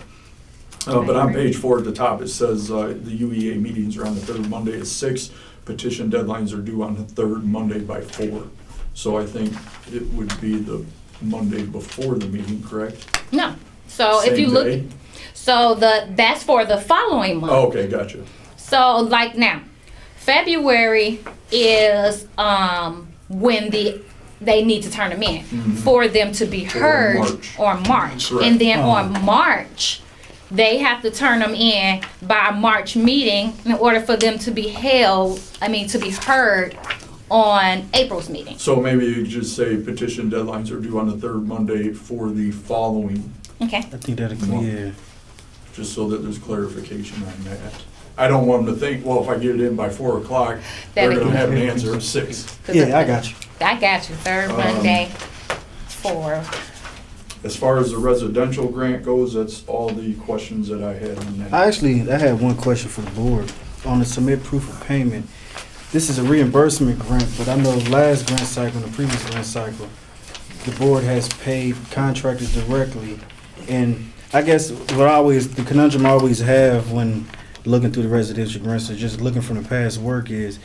But on page 4 at the top, it says the UEA meetings are on the 3rd Monday at 6. Petition deadlines are due on the 3rd Monday by 4. So I think it would be the Monday before the meeting, correct? No. So if you Same look, day? so that's for the following month. Oh, okay, gotcha. So like now, February is when they need to turn them in for them to be heard March. on March. Correct. And then on March, they have to turn them in by March meeting in order for them to be to be heard on April's meeting. So maybe you could just say petition deadlines are due on the third Monday for the following, Okay. I think that'll, yeah. just so that there's clarification on that. I don't want them to think, well, if I get it in by 4 o'clock, they're That it- gonna have an answer at 6. Yeah, I got you. I got you. Third Monday for. As far as the residential grant goes, that's all the questions that I had on that. I had one question for the board. On the submit proof of payment, this is a reimbursement grant, but I know last grant cycle and the previous grant cycle, the board has paid contractors directly. And I guess the conundrum I always have when looking through the residential grants or just looking from the past work is,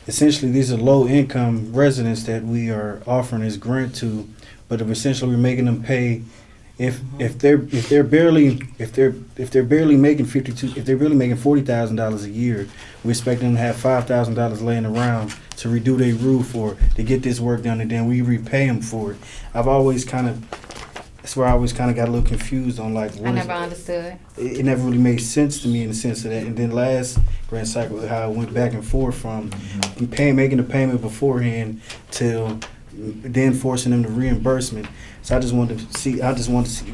essentially these are low-income residents that we are offering this grant to, but essentially we're making them pay if they're barely making $40,000 a year, we expect them to have $5,000 laying around to redo their roof or to get this work done, and then we repay them for it. That's where I always kind of got a little confused on like I never understood. it never really made sense to me in the sense of that. And then last grant cycle, how it went back and forth from making the payment beforehand till then forcing them to reimbursement. So I just wanted to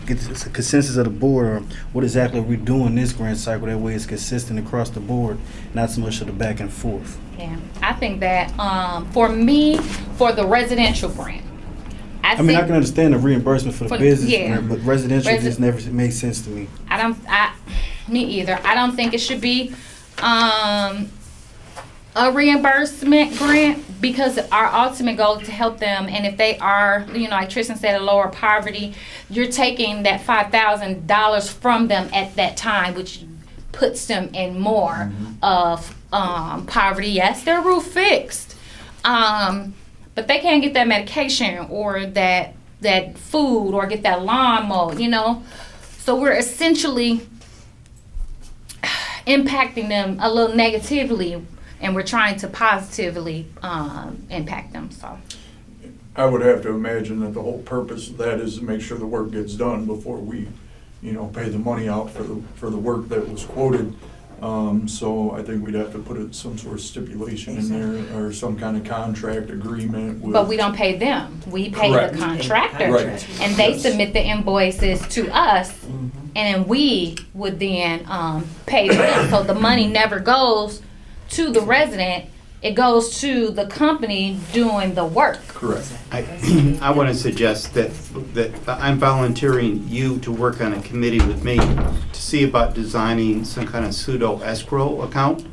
get the consensus of the board on what exactly are we doing this grant cycle. That way it's consistent across the board, not so much of the back and forth. Yeah, I think that for me, for the residential grant, I I can understand the reimbursement for the business yeah. grant, but residential just never made sense to me. Me either. I don't think it should be a reimbursement grant because our ultimate goal is to help them. And if they are, like Tristan said, a lower poverty, you're taking that $5,000 from them at that time, which puts them in more of poverty. Yes, their roof fixed, but they can't get that medication or that food or get that lawn mowed, So we're essentially impacting them a little negatively, and we're trying to positively impact them. So I would have to imagine that the whole purpose of that is to make sure the work gets done before we, pay the money out for the work that was quoted. So I think we'd have to put some sort of stipulation in there or some kind of contract agreement with. but we don't pay them. We pay Correct. the contractor, Right. and they Yes. submit the invoices to us, and then we would then pay them. So the money never goes to the resident; it goes to the company doing the work. Correct. I want to suggest that I'm volunteering you to work on a committee with me to see about designing some kind of pseudo escrow account.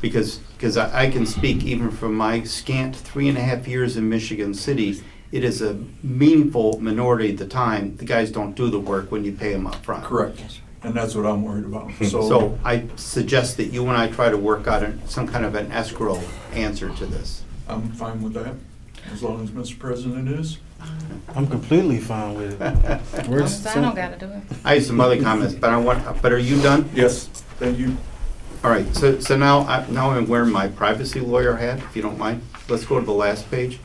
Because I can speak even from my scant 3.5 years in Michigan City, it is a meaningful minority of the time, the guys don't do the work when you pay them up front. Correct. And that's what I'm worried about. So I suggest that you and I try to work out some kind of an escrow answer to this. I'm fine with that, as long as Mr. President is. I'm completely fine with it. So I don't gotta do it. I have some other comments, but are you done? Yes, thank you. All right, so now I'm wearing my privacy lawyer hat, if you don't mind. Let's go to the last page.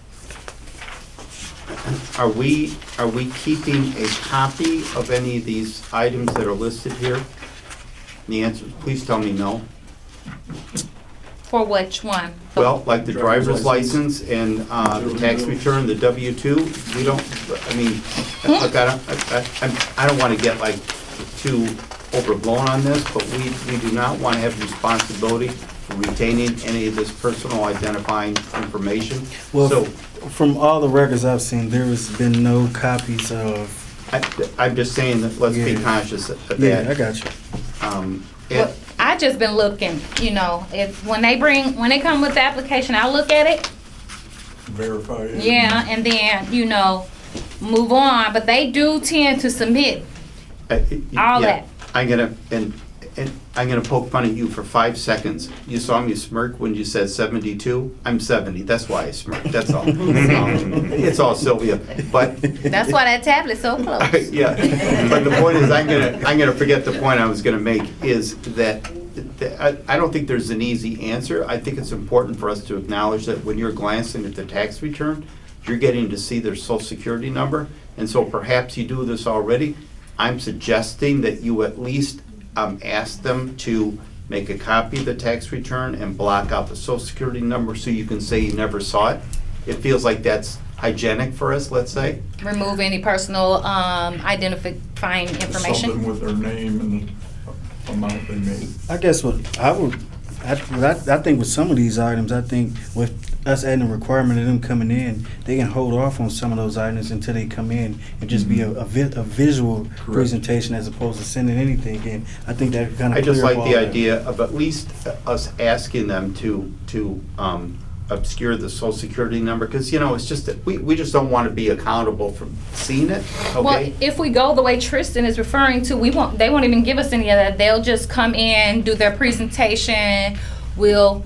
Are we keeping a copy of any of these items that are listed here? The answer, please tell me no. For which one? Well, like the driver's Driver's license and the tax return, the W-2, we don't, look, I don't want to get like too overblown on this, but we do not want to have responsibility for retaining any of this personal identifying information. Well, So from all the records I've seen, there has been no copies of. I'm just saying that let's be Yeah. conscious of Yeah, I that. got you. Well, I just been looking, if when they come with the application, I look at it, Verify it. yeah, and then, move on, but they do tend to submit all Yeah, that. I'm gonna, and and I'm gonna poke fun at you for 5 seconds. You saw me smirk when you said 72? I'm 70, that's why I smirked, that's all. It's all Sylvia, but, That's why that tablet's so close. yeah. But the point is, I'm gonna forget the point I was gonna make, is that I don't think there's an easy answer. I think it's important for us to acknowledge that when you're glancing at the tax return, you're getting to see their social security number, and so perhaps you do this already. I'm suggesting that you at least ask them to make a copy of the tax return and block out the social security number so you can say you never saw it. It feels like that's hygienic for us, let's say. Remove any personal identifying information. Something with their name and the amount they made. I guess what I think with some of these items, I think with us adding a requirement of them coming in, they can hold off on some of those items until they come in and just be a visual presentation as opposed to sending anything in. I think that kind of I just clear up like all the that. idea of at least us asking them to obscure the social security number, because, you know, it's just that we just don't want to be accountable for seeing it, Well, okay? if we go the way Tristan is referring to, they won't even give us any of that. They'll just come in, do their presentation, we'll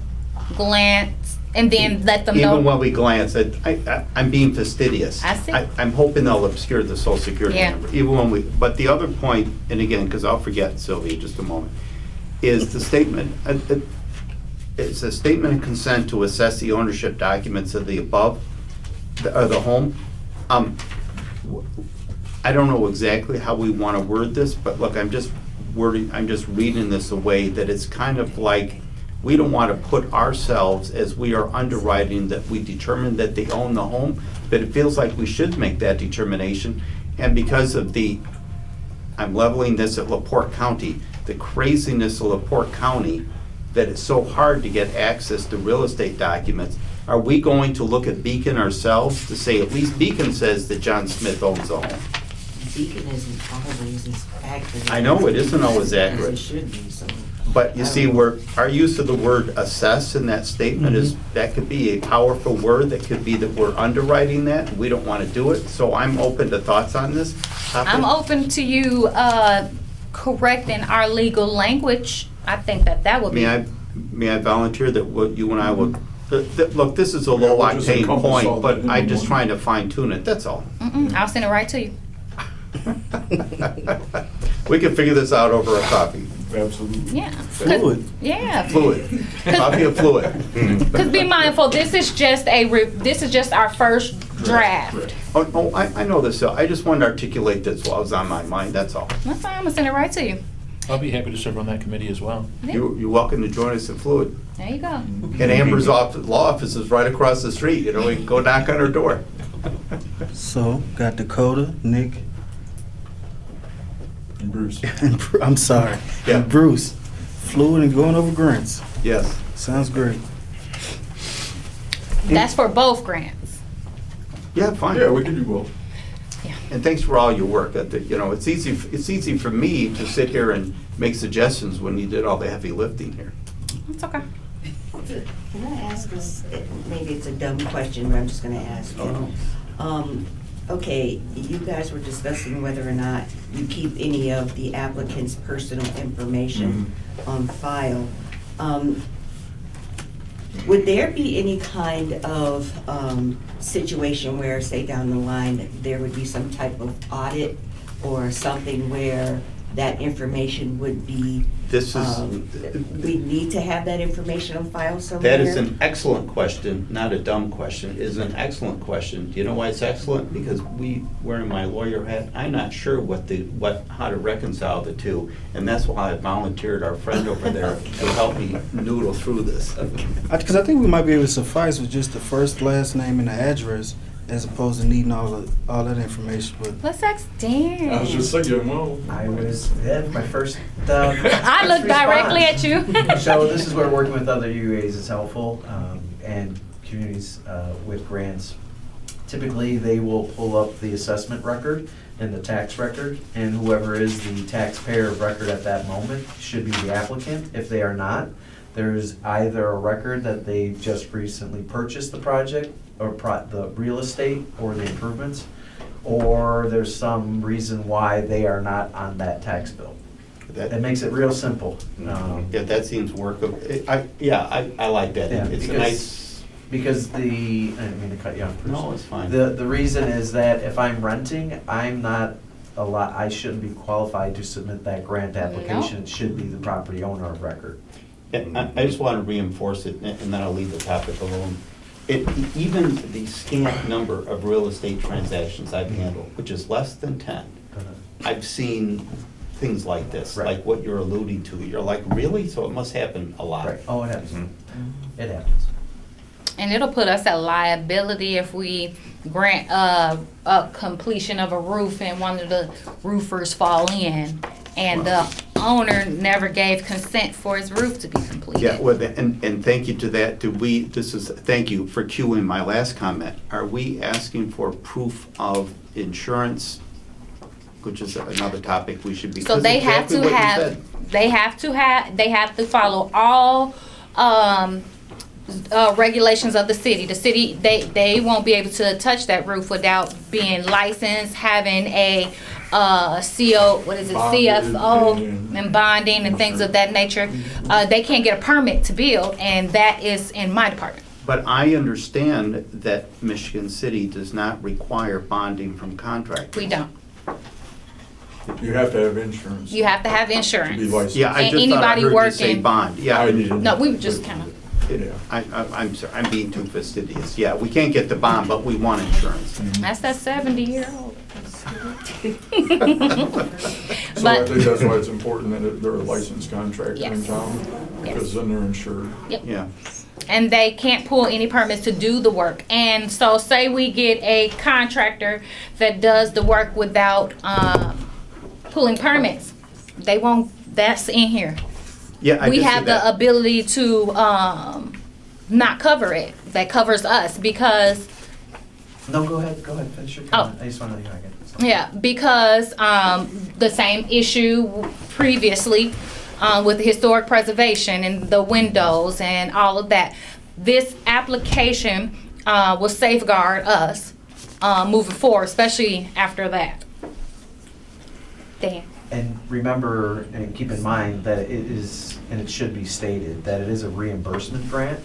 glance, and then let them know. Even when we glance, I'm being fastidious. I see. I'm hoping they'll obscure the social security Yeah. number, even when but the other point, and again, because I'll forget, Sylvia, just a moment, is the statement, it's a statement of consent to assess the ownership documents of the above, or the home. I don't know exactly how we want to word this, but look, I'm just reading this a way that it's kind of like, we don't want to put ourselves, as we are underwriting, that we determine that they own the home, but it feels like we should make that determination. And because of I'm leveling this at LaPorte County, the craziness of LaPorte County, that it's so hard to get access to real estate documents, are we going to look at Beacon ourselves to say, at least Beacon says that John Smith owns the home? Beacon isn't always as accurate. I know it isn't always as accurate. it should be, so. But you see, our use of the word assess in that statement is, that could be a powerful word, that could be that we're underwriting that, and we don't want to do it. So I'm open to thoughts on this topic. I'm open to you correcting our legal language. I think that would be. May I volunteer that what you and I will, look, this is a low we'll just octane encompass all point, that but in I'm one. just trying to fine tune it, that's all. I'll send it right to you. We can figure this out over a coffee. Absolutely. Yeah. Fluid. Yeah. Fluid. Coffee or fluid? Because be mindful, this is just our first draft. Correct. Oh, I know this, I just wanted to articulate this while it was on my mind, that's all. That's fine. I'm gonna send it right to you. I'll be happy to serve on that committee as well. You're welcome to join us in Fluid. There you go. And Amber's law office is right across the street, you know, we can go knock on her door. So, got Dakota, Nick, And Bruce. and I'm sorry, Yeah. and Bruce. Fluid and going over grants. Yes. Sounds great. That's for both grants. Yeah, fine. Yeah, we can do both. And thanks for all your work. You know, it's easy for me to sit here and make suggestions when you did all the heavy lifting here. It's okay. Can I ask this, maybe it's a dumb question, but I'm just gonna ask it. Okay, you guys were discussing whether or not you keep any of the applicant's personal information on file. Would there be any kind of situation where, say down the line, there would be some type of audit or something where that information would be, This is, we need to have that information on file somewhere? that is an excellent question, not a dumb question. It is an excellent question. Do you know why it's excellent? Because wearing my lawyer hat, I'm not sure how to reconcile the two. And that's why I volunteered our friend over there to help me noodle through this. Because I think we might be able to suffice with just the first, last name, and the address, as opposed to needing all that information. But Let's ask Dan. I was just thinking, well. I was, my first. I look directly at you. So this is where working with other UAs is helpful, and communities with grants. Typically, they will pull up the assessment record and the tax record, and whoever is the taxpayer of record at that moment should be the applicant. If they are not, there's either a record that they just recently purchased the project, or the real estate, or the improvements, or there's some reason why they are not on that tax bill. It makes it real simple. Yeah, that seems workable. I like that. Yeah, It's a because- nice, Because I didn't mean to cut you off, Bruce. no, it's fine. The reason is that if I'm renting, I shouldn't be qualified to submit that grant application. It should be the property owner of record. Yeah, I just want to reinforce it, and then I'll leave the topic alone. Even the scant number of real estate transactions I've handled, which is less than 10, I've seen things like this, Right. like what you're alluding to. You're like, really? So it must happen a lot. Right, oh, it happens. It happens. And it'll put us at liability if we grant a completion of a roof and one of the roofers fall in and the owner never gave consent for his roof to be completed. Yeah, well, and thank you to that. Thank you for cueing my last comment. Are we asking for proof of insurance, which is another topic we should be? So they have exactly to what you have, said. they have to follow all, regulations of the city. The city, they won't be able to touch that roof without being licensed, having a, CO, what is it, Bonded CFO, and- and bonding and things of that nature. They can't get a permit to build, and that is in my department. But I understand that Michigan City does not require bonding from contractors. We don't. You have to have insurance. You have to have To be insurance. licensed. Yeah, I And just thought I anybody heard you say working- bond. I Yeah, didn't. No, we were just kind of, Yeah. I'm sorry, I'm being too fastidious. Yeah, we can't get the bond, but we want insurance. that's that 70-year-old. So I But- think that's why it's important that they're a licensed contractor in Yes. town, because then they're insured. Yeah. And they can't pull any permits to do the work. And so say we get a contractor that does the work without pulling permits. They won't, that's in here. Yeah, I We just see have the that. ability to not cover it. That covers us because, No, go ahead, finish your comment. I just want to know how I get this. yeah, because the same issue previously with the historic preservation and the windows and all of that. This application will safeguard us moving forward, especially after that. Dan? And remember, and keep in mind that it is, and it should be stated, that it is a reimbursement grant,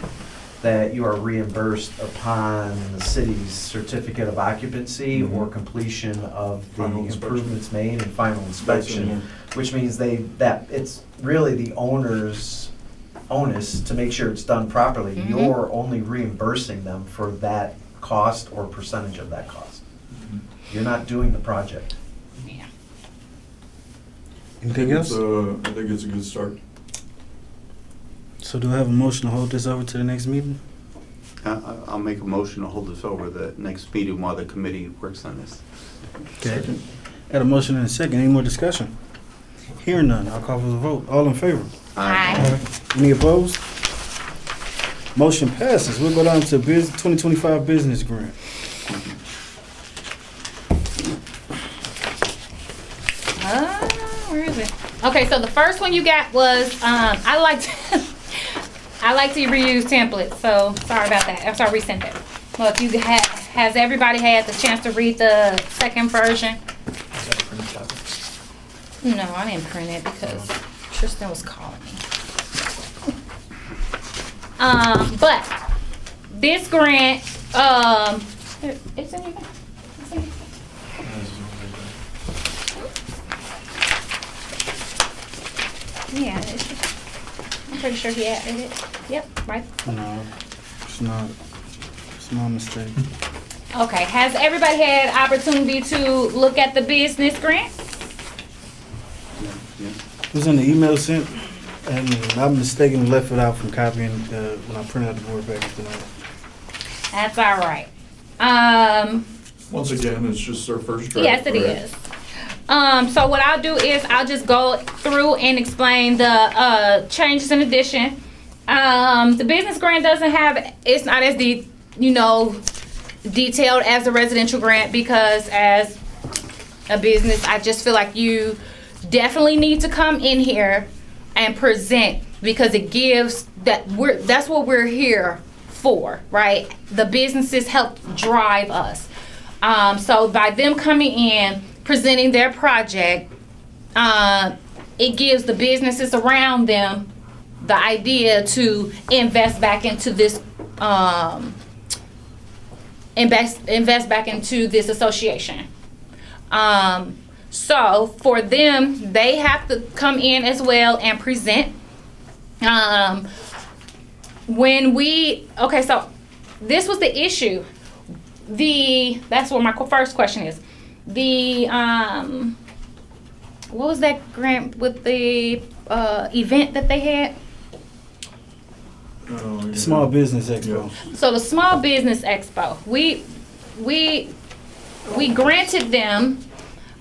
that you are reimbursed upon the city's certificate of occupancy or completion of the Final inspection. improvements made and final That's in inspection, there. which means that it's really the owner's onus to make sure it's done properly. Mhm. You're only reimbursing them for that cost or percentage of that cost. You're not doing the project. Yeah. Anything else? I think it's a good start. So do I have a motion to hold this over to the next meeting? I'll make a motion to hold this over the next meeting while the committee works on this. Okay. Got a motion and a second. Any more discussion? Hearing none, I'll call for the vote. All in favor? Aye. Any opposed? Motion passes. We'll go down to 2025 business grant. Where is it? Okay, so the first one you got was I like to I like to reuse templates, so sorry about that. I'm sorry, resent it. Well, if you has everybody had the chance to read the second version? Is that a printed copy? No, I didn't print it because Tristan was calling me. But this grant, it's in here. It's in here. Yeah, I'm pretty sure he added it. Yep, right. No, it's not. It's my mistake. Okay, has everybody had opportunity to look at the business grant? Yeah. It was in the email sent, and I mistakenly left it out from copying when I printed out the board package tonight. That's all right. Once again, it's just our first draft. Yes, it correct? is. So what I'll do is I'll just go through and explain the changes and addition. The business grant doesn't have, it's not as detailed as a residential grant because as a business, I just feel like you definitely need to come in here and present because it gives that's what we're here for, right? The businesses help drive us. So by them coming in, presenting their project, it gives the businesses around them the idea to invest back into this, invest back into this association. So for them, they have to come in as well and present. So this was the issue. That's what my first question is. What was that grant with the event that they had? Oh, yeah. Small Business Expo. So the Small Business Expo, we granted them,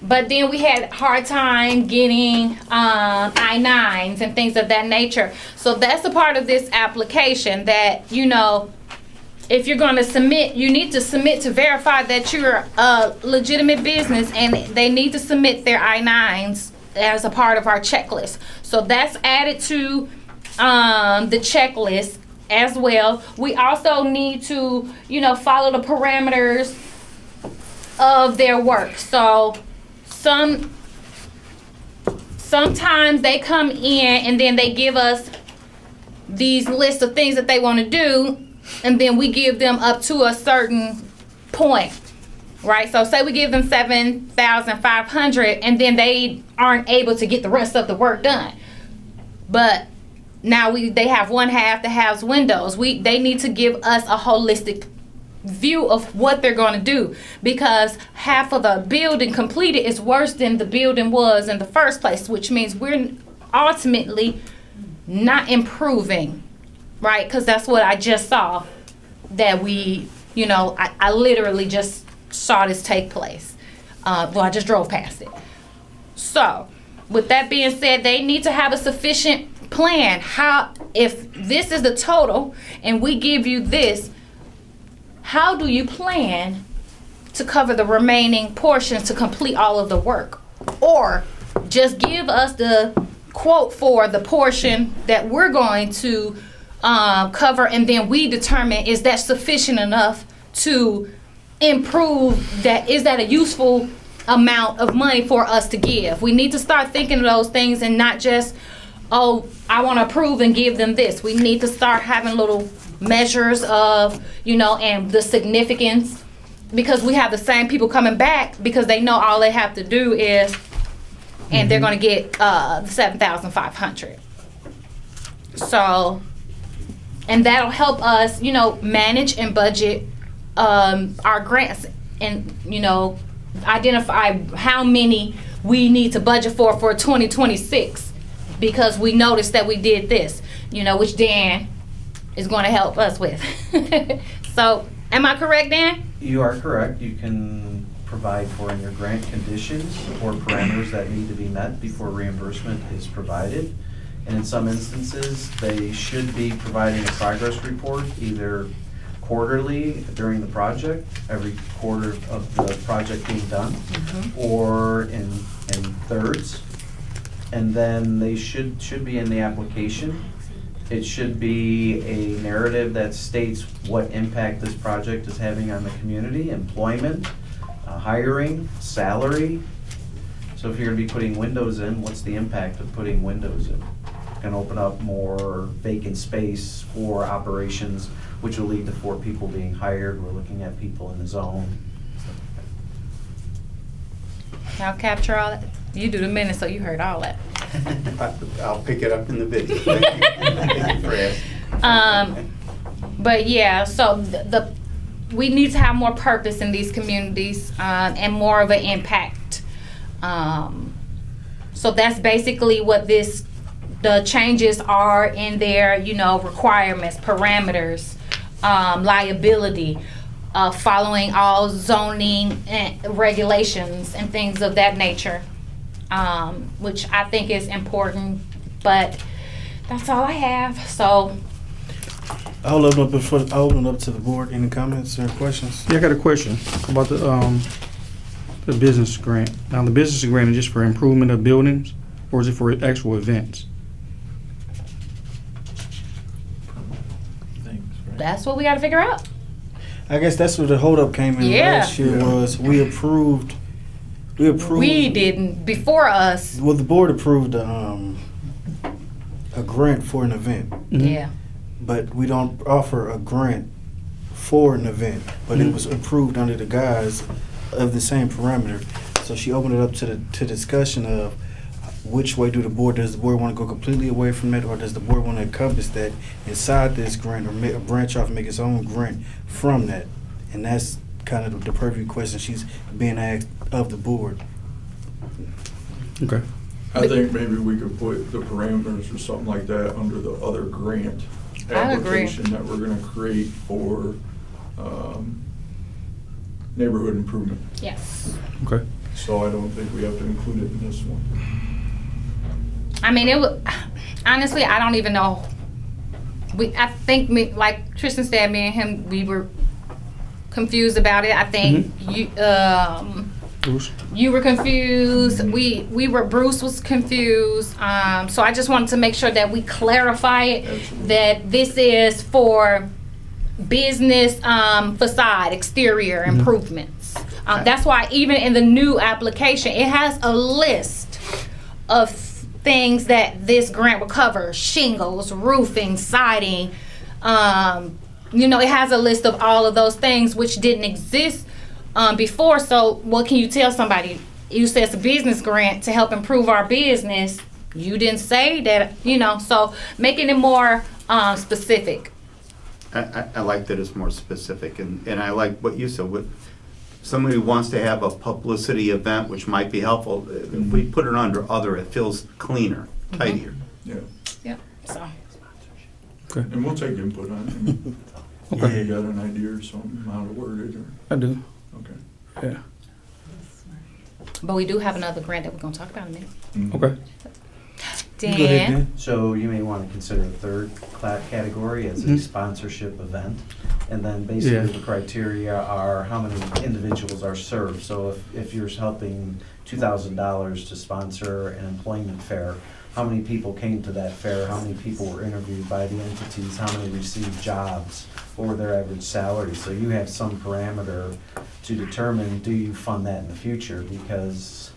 but then we had a hard time getting I-9s and things of that nature. So that's a part of this application that, you know, if you're going to submit, you need to submit to verify that you're a legitimate business, and they need to submit their I-9s as a part of our checklist. So that's added to the checklist as well. We also need to, you know, follow the parameters of their work. So sometimes they come in and then they give us these lists of things that they want to do, and then we give them up to a certain point, right? So say we give them 7,500, and then they aren't able to get the rest of the work done. But now they have one half that has windows. They need to give us a holistic view of what they're going to do, because half of the building completed is worse than the building was in the first place, which means we're ultimately not improving, right? Because that's what I just saw, that I literally just saw this take place. I just drove past it. So with that being said, they need to have a sufficient plan. If this is the total and we give you this, how do you plan to cover the remaining portions to complete all of the work? Or just give us the quote for the portion that we're going to cover, and then we determine, is that sufficient enough to improve that? Is that a useful amount of money for us to give? We need to start thinking of those things and not just, oh, I want to approve and give them this. We need to start having little measures of, and the significance, because we have the same people coming back because they know all they have to do is, and they're going to get 7,500. So, and that'll help us, manage and budget our grants, and identify how many we need to budget for 2026, because we noticed that we did this, which Dan is going to help us with. So, am I correct, Dan? You are correct. You can provide for in your grant conditions or parameters that need to be met before reimbursement is provided. And in some instances, they should be providing a progress report either quarterly during the project, every quarter of the project being done, or in thirds. And then they should be in the application. It should be a narrative that states what impact this project is having on the community, employment, hiring, salary. So if you're gonna be putting windows in, what's the impact of putting windows in? It's gonna open up more vacant space for operations, which will lead to 4 people being hired. We're looking at people in the zone. I'll capture all that. You do the minutes, so you heard all that. I'll pick it up in the video. Thank you for asking. But yeah, so we need to have more purpose in these communities, and more of an impact. So that's basically what the changes are in their, requirements, parameters, liability, following all zoning and regulations and things of that nature, which I think is important. But that's all I have. So I'll open up to the board. Any comments or questions? Yeah, I got a question about the business grant. Now, the business grant is just for improvement of buildings, or is it for actual events? that's what we got to figure out. I guess that's where the holdup came in Yeah. last year, was we approved We approved. We didn't, before us, Well, the board approved a grant for an event, yeah. but we don't offer a grant for an event. But it was approved under the guise of the same parameter. So she opened it up to discussion of which way does the board want to go completely away from it, or does the board want to encompass that inside this grant, or branch off and make its own grant from that? And that's kind of the purview question she's being asked of the board. Okay. I think maybe we could put the parameters or something like that under the other grant I agree. application that we're gonna create for, neighborhood improvement. Yes. Okay. So I don't think we have to include it in this one. I mean, it was, honestly, I don't even know. I think like Tristan said, me and him, we were confused about it. I think Bruce? you were confused. Bruce was confused. So I just wanted to make sure that we clarify it, Absolutely. that this is for business facade, exterior improvements. That's why even in the new application, it has a list of things that this grant will cover: shingles, roofing, siding. It has a list of all of those things which didn't exist before. So what can you tell somebody? You say it's a business grant to help improve our business. You didn't say that, so making it more specific. I like that it's more specific, and I like what you said. With somebody who wants to have a publicity event, which might be helpful, if we put it under other, it feels cleaner, tidier. Yeah, Yep. So and we'll take input on it. Okay. You got an idea or something, how to word it, or, I do. okay. Yeah. but we do have another grant that we're gonna talk about in a minute. Mhm. Okay. Go ahead, Dan. Dan. So you may want to consider a third category as a sponsorship event. And then basically Yeah. the criteria are how many individuals are served. So if you're helping $2,000 to sponsor an employment fair, how many people came to that fair? How many people were interviewed by the entities? How many received jobs? What were their average salaries? So you have some parameter to determine, do you fund that in the future? Because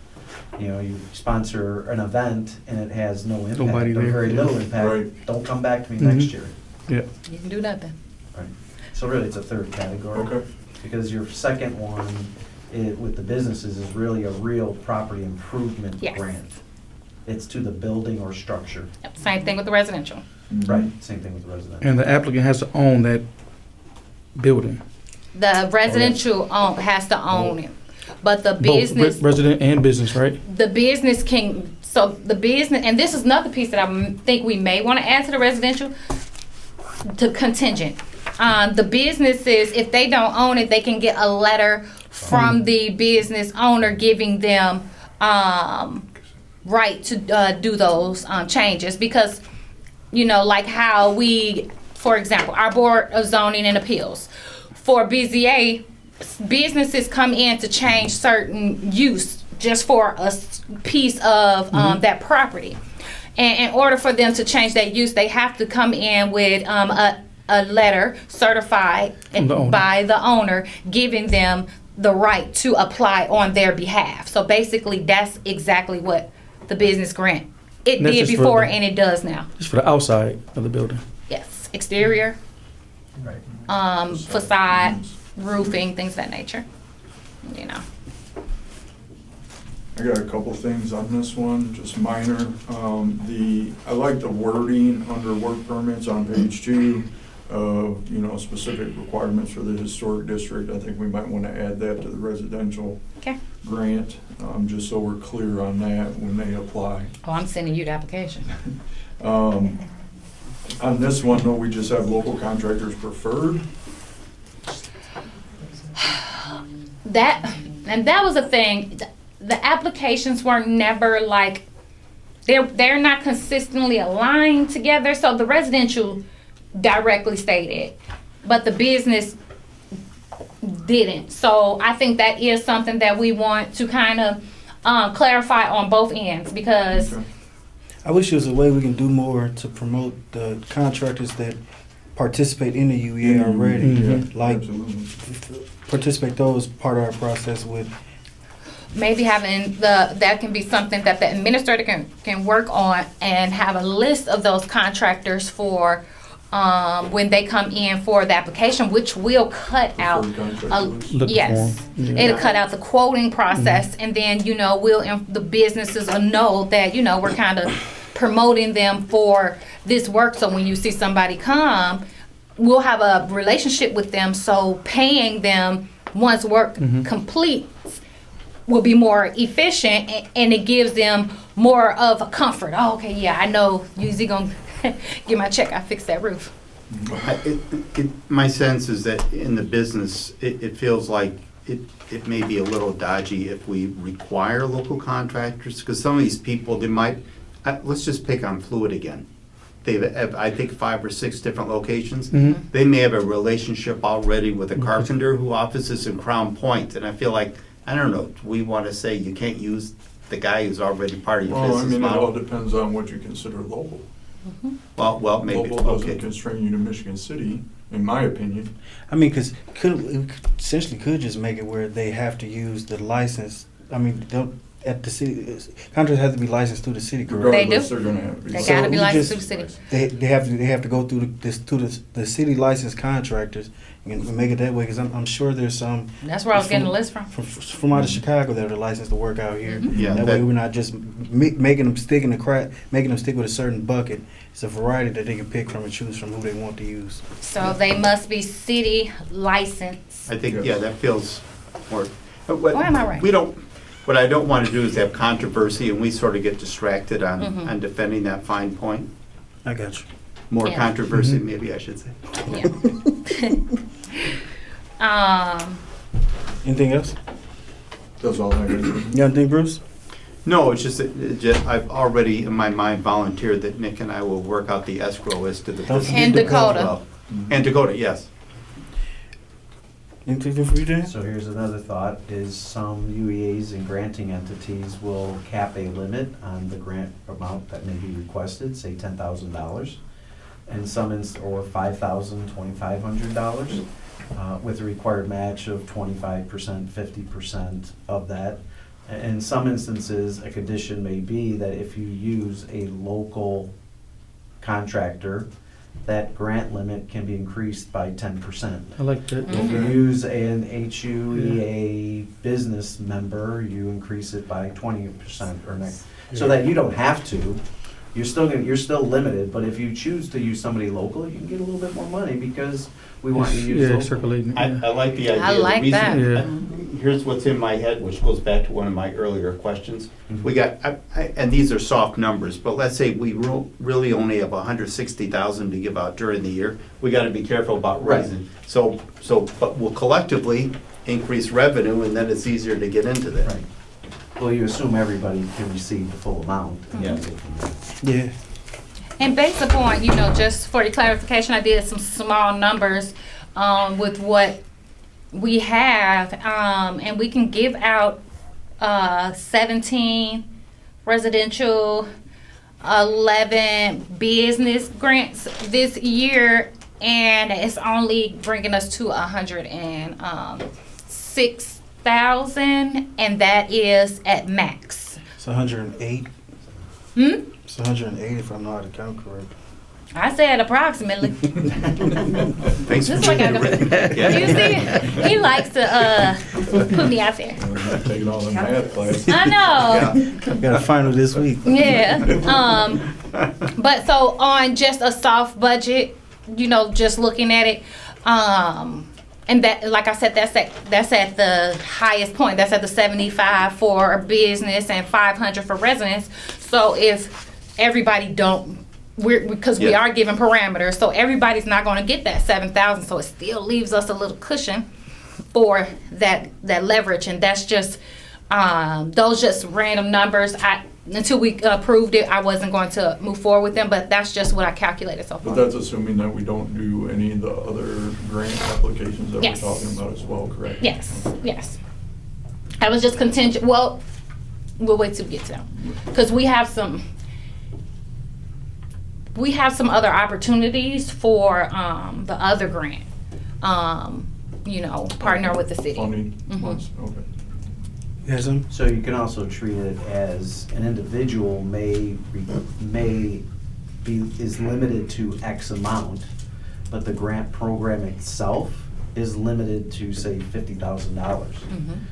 you sponsor an event and it has no impact, Nobody or there, very yeah. little impact, Right. don't come back to me Mhm. next year. Yeah. You can do nothing. Right. So really, it's a third category. Okay, Because your second one, with the businesses, is really a real property improvement Yes. grant. It's to the building or structure. Yep. Same thing with the residential. Mhm. Right, same thing with the residential. And the applicant has to own that building. The residential has to own it, but the Both business, resident and business, right? the business can. So the business, and this is another piece that I think we may want to add to the residential, to contingent. The businesses, if they don't own it, they can get a letter from the business owner giving them right to do those changes, because like how we, for example, our Board of Zoning and Appeals, for BZA, businesses come in to change certain use just for a piece of that property. And in order for them to change that use, they have to come in with a letter certified From the owner. by the owner, giving them the right to apply on their behalf. So basically, that's exactly what the business grant, it And that's did just for before the- and it does now. Just for the outside of the building. Yes, exterior, Right. facade, roofing, things of that nature. I got a couple things on this one, just minor. I like the wording under work permits on page 2 of, specific requirements for the historic district. I think we might want to add that to the residential Okay. grant, just so we're clear on that when they apply. Oh, I'm sending you the application. On this one, though, we just have local contractors preferred. That was a thing. The applications were never like, they're not consistently aligned together. So the residential directly stated, but the business didn't. So I think that is something that we want to kind of clarify on both ends, because Okay. I wish there was a way we can do more to promote the contractors that participate in the UEA already. Yeah, Like, absolutely. participate those part of our process with maybe having that can be something that the administrator can work on and have a list of those contractors for when they come in for the application, which will cut out Look yes, for 'em. Yeah. it'll cut out the quoting process, and then the businesses will know that we're kind of promoting them for this work. So when you see somebody come, we'll have a relationship with them. So paying them once work completes will be more efficient, and it gives them more of a comfort. Oh, okay, yeah, I know usually gonna get my check. I fixed that roof. My sense is that in the business, it feels like it may be a little dodgy if we require local contractors, because some of these people, they might, let's just pick on Fluid again. They have, I think, 5 or 6 different locations. They may have a relationship already with a carpenter who offices in Crown Point, and I feel like, I don't know, we want to say you can't use the guy who's already part of your Well, I business mean, it all model? depends on what you consider local. Well, maybe, Local doesn't okay. constrain you to Michigan City, in my opinion. I mean, because essentially could just make it where they have to use the license. I mean, don't at the city contractors have to be licensed through the city, correct? Regardless, do. they're gonna have to be. They So gotta be we licensed just- through the city. They have to go through the city licensed contractors and make it that way. Because I'm sure there's some That's where I was getting the list from. from out of Chicago that are licensed to work out here. Yeah, That way that- we're not just making them stick in the crack, making them stick with a certain bucket. It's a variety that they can pick from and choose from who they want to use. So they must be city licensed. I think, Yes. yeah, that feels more. Or am I right? We don't, what I don't want to do is have controversy and we sort of get distracted on defending that fine point. I got you. More Yeah. controversy, maybe I should say. Yeah. Anything else? That's all I got. You got anything, Bruce? No, it's just that I've already in my mind volunteered that Nick and I will work out the escrow as to the. Don't forget And Dakota. Dakota. And Dakota, yes. Anything for you, Dan? So here's another thought, is some UEAs and granting entities will cap a limit on the grant amount that may be requested, say $10,000. And some, or $5,000, $2,500, with a required match of 25%, 50% of that. In some instances, a condition may be that if you use a local contractor, that grant limit can be increased by 10%. I like that. If you use an HUEA business member, you increase it by 20% or next, so that you don't have to. You're still limited, but if you choose to use somebody local, you can get a little bit more money because we want you to use Yeah, local. circulating. I Yeah. like the idea. I The like reason- that. Yeah. Here's what's in my head, which goes back to one of my earlier questions. Mhm. We got, and these are soft numbers, but let's say we really only have 160,000 to give out during the year. We gotta be careful about Right. raising. But we'll collectively increase revenue and then it's easier to get into that. Right. Well, you assume everybody can receive the full amount. Yeah. Yeah. And based upon, just for the clarification, I did some small numbers with what we have, and we can give out 17 residential, 11 business grants this year, and it's only bringing us to 106,000, and that is at max. It's 108. Hmm? It's 108 if I know how to count correct. I said approximately. Thanks for Just like being I a written- Yeah. You see, he likes to put me out there. I'm not taking all the math classes. I know. Got a final this week. Yeah. But so on just a soft budget, just looking at it, and that, like I said, that's at the highest point. That's at the 75 for business and 500 for residents. So if everybody because we Yeah. are given parameters, so everybody's not going to get that 7,000. So it still leaves us a little cushion for that leverage, and that's just those just random numbers. Until we approved it, I wasn't going to move forward with them, but that's just what I calculated so far. But that's assuming that we don't do any of the other grant applications that Yes. we're talking about as well, correct? Yes. I was just contingent. Well, we'll wait till we get to them because we have some other opportunities for the other grant. Partner with the city. Funding, Mhm. okay. Yes, sir. So you can also treat it as an individual is limited to X amount, but the grant program itself is limited to, say, $50,000.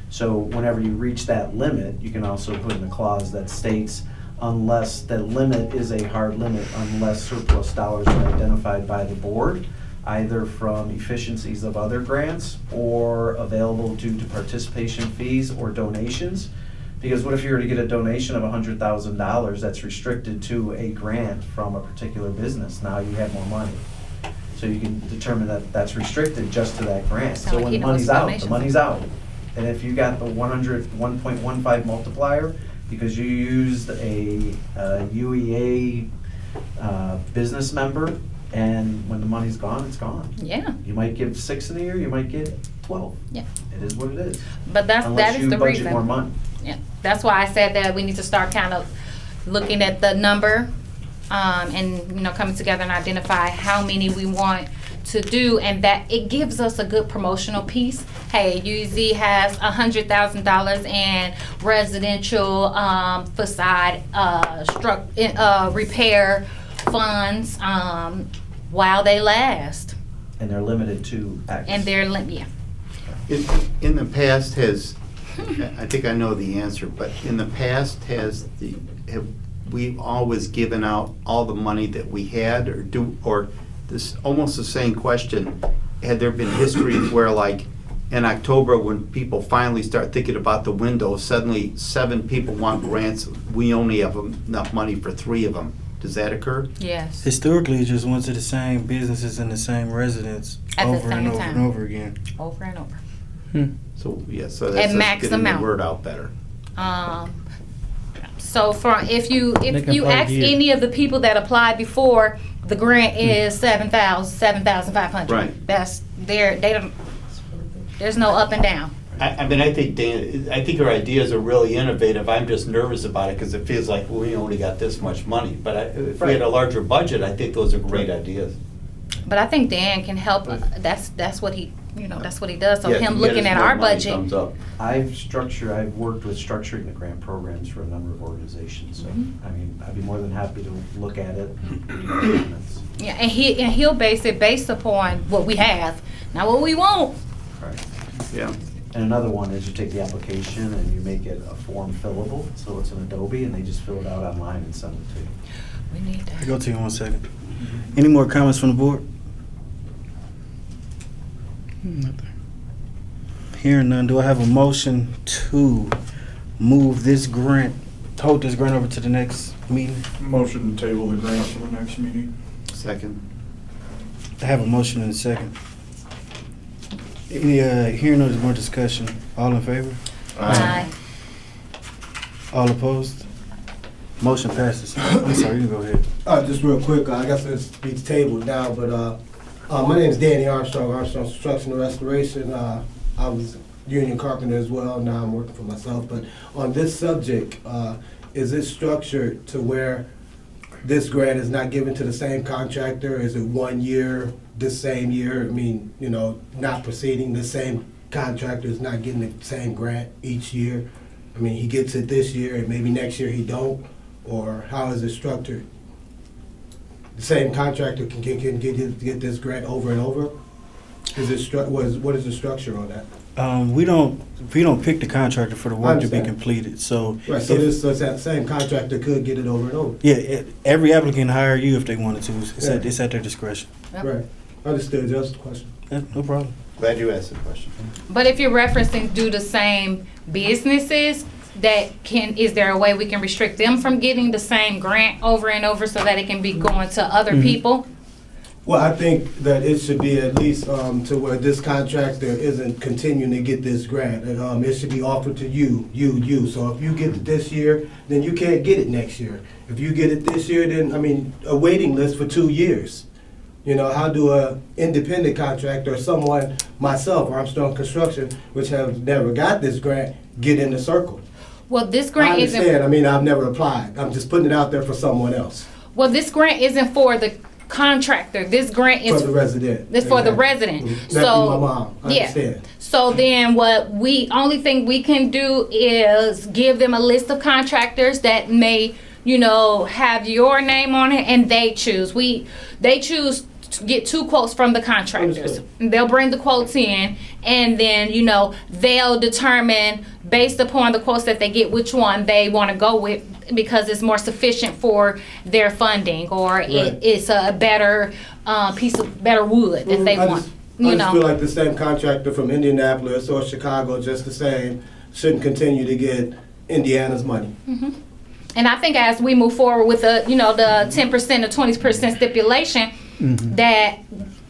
So whenever you reach that limit, you can also put in a clause that states, unless the limit is a hard limit, unless surplus dollars are identified by the board, either from efficiencies of other grants or available due to participation fees or donations. Because what if you were to get a donation of $100,000 that's restricted to a grant from a particular business? Now you have more money. So you can determine that that's restricted just to that grant. Sound So like when you the know money's what's out, the donations. money's out. And if you got the 1.15 multiplier, because you used a UEA business member, and when the money's gone, it's gone. Yeah, You might give 6 in a year, you might get 12. yeah. It is what it is. But that Unless is you the budget reason. more money. Yeah, that's why I said that we need to start kind of looking at the number, and, you know, coming together and identify how many we want to do, and that it gives us a good promotional piece. Hey, UZ has $100,000 in residential facade repair funds while they last, And they're limited to X. and they're yeah. In the past I think I know the answer, but in the past have we always given out all the money that we had, or this, almost the same question, had there been history where, like, in October, when people finally start thinking about the window, suddenly 7 people want grants, we only have enough money for 3 of them? Does that occur? Yes. Historically, it just went to the same businesses and the same residents At the over and same over time. and over again. Over and over. So, yeah, so that's At just max getting the amount. word out better. So if you They can ask plug in. any of the people that applied before, the grant is $7,500. Right. That's they don't. There's no up and down. I mean, I think, Dan, I think your ideas are really innovative. I'm just nervous about it because it feels like we only got this much money. But if we had a larger budget, I think those are great ideas. But I think Dan can help. That's what he that's what he does. So Yeah, him to get looking us at more our money, budget. thumbs up. I've worked with structuring the grant programs for a number of organizations, so, I mean, I'd be more than happy to look at it and give you comments. Yeah, and he'll base it based upon what we have, not what we want. Right. Yeah. And another one is you take the application and you make it a form fillable, so it's an Adobe, and they just fill it out online and send it to you. We need I'll that. go to you in 1 second. Any more comments from the board? Nothing. Hearing none, do I have a motion to move this grant, hold this grant over to the next meeting? Motion to table the grant for the next meeting. Second. I have a motion and a second. Any, hearing no more discussion, all in favor? Aye. All opposed? Motion passes. I'm sorry, you can go ahead. Just real quick, I guess it's be tabled now, but my name is Danny Armstrong, Armstrong Construction and Restoration. I was union carpenter as well, now I'm working for myself. But on this subject, is it structured to where this grant is not given to the same contractor? Is it 1 year, this same year? I mean, not proceeding, the same contractor is not getting the same grant each year? I mean, he gets it this year and maybe next year he don't? Or how is it structured? The same contractor can get this grant over and over? What is the structure on that? We don't pick the contractor for the work to be understand. completed, so. Right, so if- that same contractor could get it over and over? Yeah, every applicant can hire you if they wanted to. It's at their discretion. Yep. Right, understood, just a question. Yeah, no problem. Glad you asked the question. But if you're referencing do the same businesses, is there a way we can restrict them from getting the same grant over and over so that it can be going to other people? Well, I think that it should be at least to where this contractor isn't continuing to get this grant. And it should be offered to you. So if you get it this year, then you can't get it next year. If you get it this year, then, a waiting list for 2 years. How do a independent contractor or someone, myself, Armstrong Construction, which have never got this grant, get in the circle? Well, this I grant isn't. understand, I've never applied. I'm just putting it out there for someone else. Well, this grant isn't for contractor. This grant is For the resident. It's for the Exactly. resident. Mhm. So That'd be my mom. I yeah. understand. So then only thing we can do is give them a list of contractors that may, have your name on it, and they choose. They choose to get 2 quotes from the contractors. Understood. They'll bring the quotes in, and then, they'll determine based upon the quotes that they get which one they want to go with, because it's more sufficient for their funding, or Right. it's a better piece of better wood that they I want. just- I just feel like the same contractor from Indianapolis or Chicago, just the same, shouldn't continue to get Indiana's money. And I think as we move forward with the 10% or 20% stipulation, that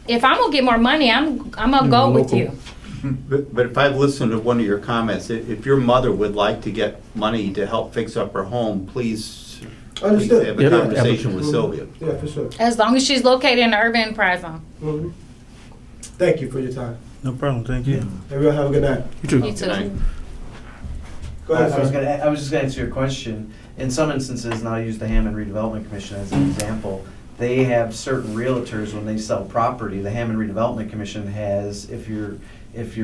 if I'm gonna get more money, I'm gonna go with local. you. But if I've listened to one of your comments, if your mother would like to get money to help fix up her home, please Understood. have a Yeah. conversation with Mhm. Sylvia. Yeah, for sure. As long as she's located in the urban enterprise zone. Mhm. Thank you for your time. No problem, thank you. Everyone have a good night. You too. You too. night. Go ahead, I was sir. just gonna answer your question. In some instances, and I'll use the Hammond Redevelopment Commission as an example, they have certain realtors, when they sell property, the Hammond Redevelopment Commission has, if you're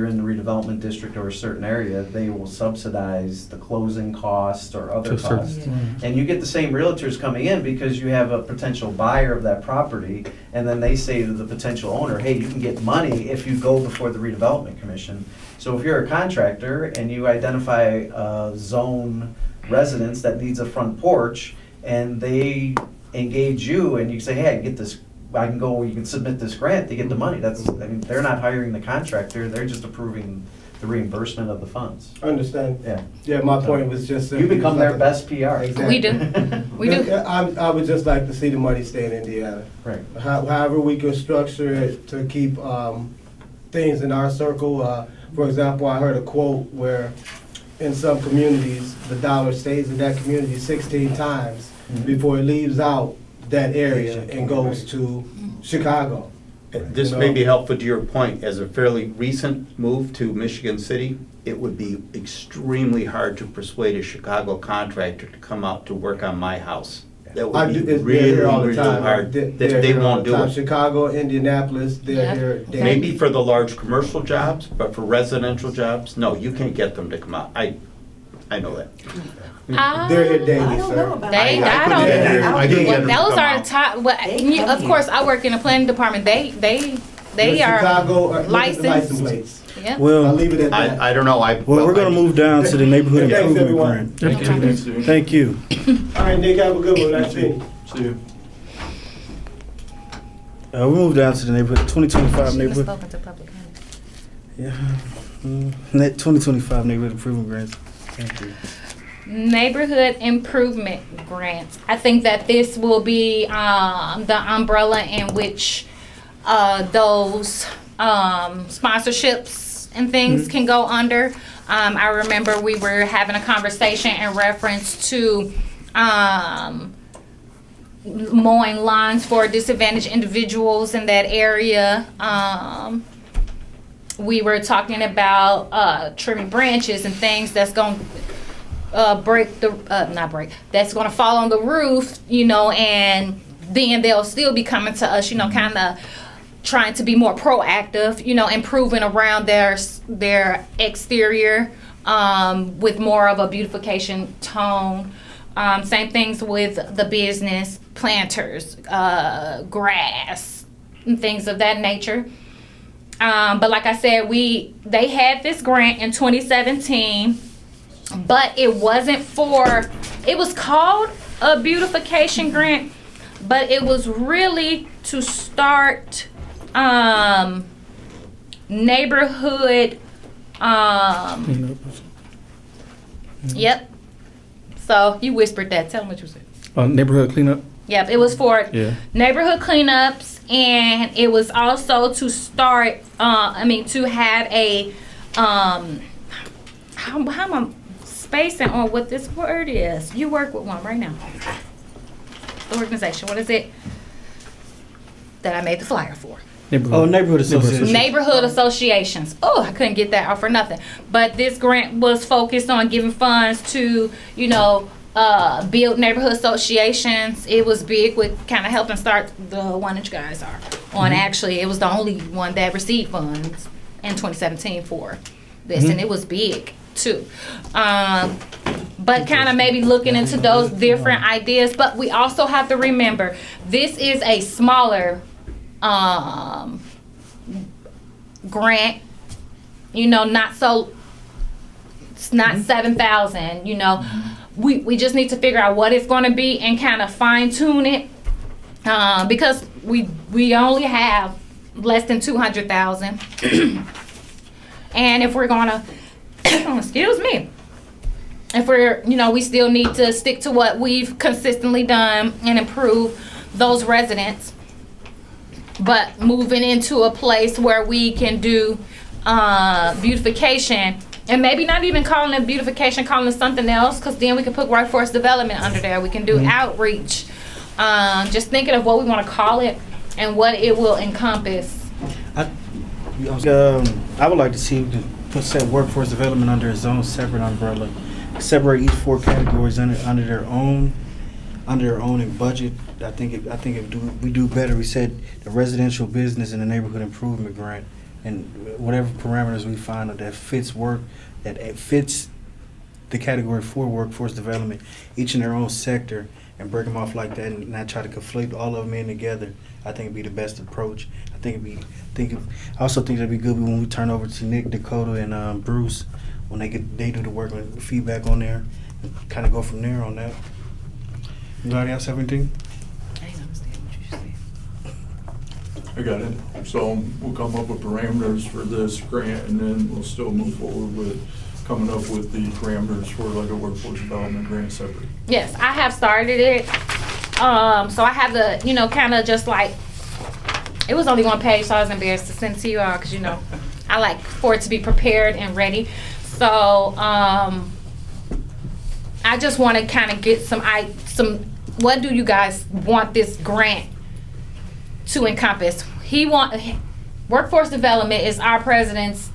in the redevelopment district or a certain area, they will subsidize the closing costs or other To a certain- costs. And you get the same realtors coming in because you have a potential buyer of that property, and then they say to the potential owner, hey, you can get money if you go before the redevelopment commission. So if you're a contractor and you identify a zone residence that needs a front porch, and they engage you and you say, hey, I can go, you can submit this grant to get the money. They're not hiring the contractor, they're just approving the reimbursement of the funds. Understand? Yeah. Yeah, my point was just. You become their best PR. Exactly. We do. We do. I would just like to see the money stay in Indiana. Right. However we can structure it to keep things in our circle. For example, I heard a quote where in some communities, the dollar stays in that community 16 times before it leaves out that area and goes to Chicago. This You may know? be helpful to your point. As a fairly recent move to Michigan City, it would be extremely hard to persuade a Chicago contractor to come out to work on my house. That I would do, be they're really, here all the really time. hard. They're They here all won't the do time. it. Chicago, Indianapolis, they're Yeah. here daily. Maybe for the large commercial jobs, but for residential jobs, no, you can't get them to come out. I know that. They're here I daily, don't sir. know about They- that. I don't- couldn't get them- I couldn't get Well, them to those come are the out. top. Well, They of come course, here. I work in the planning department. They The are Chicago, look at the license licensed. plates. Yeah. I'll Well, leave it at that. I don't know. well, we're gonna move down to the neighborhood Thanks, improvement everyone. grant. Thank you. All right, Nick, have a good one. Nice meeting you. See you. We move down to the neighborhood, 2025 She was neighborhood. spoken to public comment. Yeah. Net 2025 neighborhood improvement grants. Thank you. Neighborhood improvement grants. I think that this will be the umbrella in which those sponsorships and things can go under. I remember we were having a conversation in reference to mowing lawns for disadvantaged individuals in that area. We were talking about trimming branches and things that's going to that's going to fall on the roof, and then they'll still be coming to us, kind of trying to be more proactive, improving around their exterior with more of a beautification tone. Same things with the business, planters, grass, and things of that nature. But like I said, they had this grant in 2017, but it wasn't it was called a beautification grant, but it was really to start neighborhood, yep. So you whispered that. Tell them what you said. Neighborhood cleanup. Yep, it was for Yeah. neighborhood cleanups, and it was also to start. To have a how am I spacing on what this word is? You work with one right now. The organization. What is it that I made the flyer for? Oh, neighborhood association. Neighborhood associations. Oh, I couldn't get that out for nothing. But this grant was focused on giving funds to, build neighborhood associations. It was big with kind of helping start the one that you guys are on. Actually, it was the only one that received funds in 2017 for this, and it was big too. But kind of maybe looking into those different ideas. But we also have to remember, this is a smaller grant. You know, it's not 7,000. You know, we just need to figure out what it's going to be and kind of fine tune it, because we only have less than 200,000. And if we're gonna, excuse me, if we're, you know, we still need to stick to what we've consistently done and improve those residents, but moving into a place where we can do beautification, and maybe not even calling it beautification, calling it something else, because then we can put workforce development under there. We can do outreach. Just thinking of what we want to call it and what it will encompass. I would like to see set workforce development under its own separate umbrella. Separate each 4 categories under their own in budget. I think we do better. We said the residential business and the neighborhood improvement grant, and whatever parameters we find that fits the category for workforce development, each in their own sector, and break them off like that, and not try to conflate all of them in together. I think it'd be the best approach. I also think that'd be good when we turn over to Nick, Dakota, and Bruce, when they do the work and feedback on there, and kind of go from there on that. Anybody else have anything? I didn't understand what you said. I got it. So we'll come up with parameters for this grant, and then we'll still move forward with coming up with the parameters for like a workforce development grant separate. Yes, I have started it. So I have the, you know, kind of just like, it was only 1 page, so I was embarrassed to send to you all, because, you know, I like for it to be prepared and ready. So I just want to kind of get some, what do you guys want this grant to encompass? Workforce development is our president's.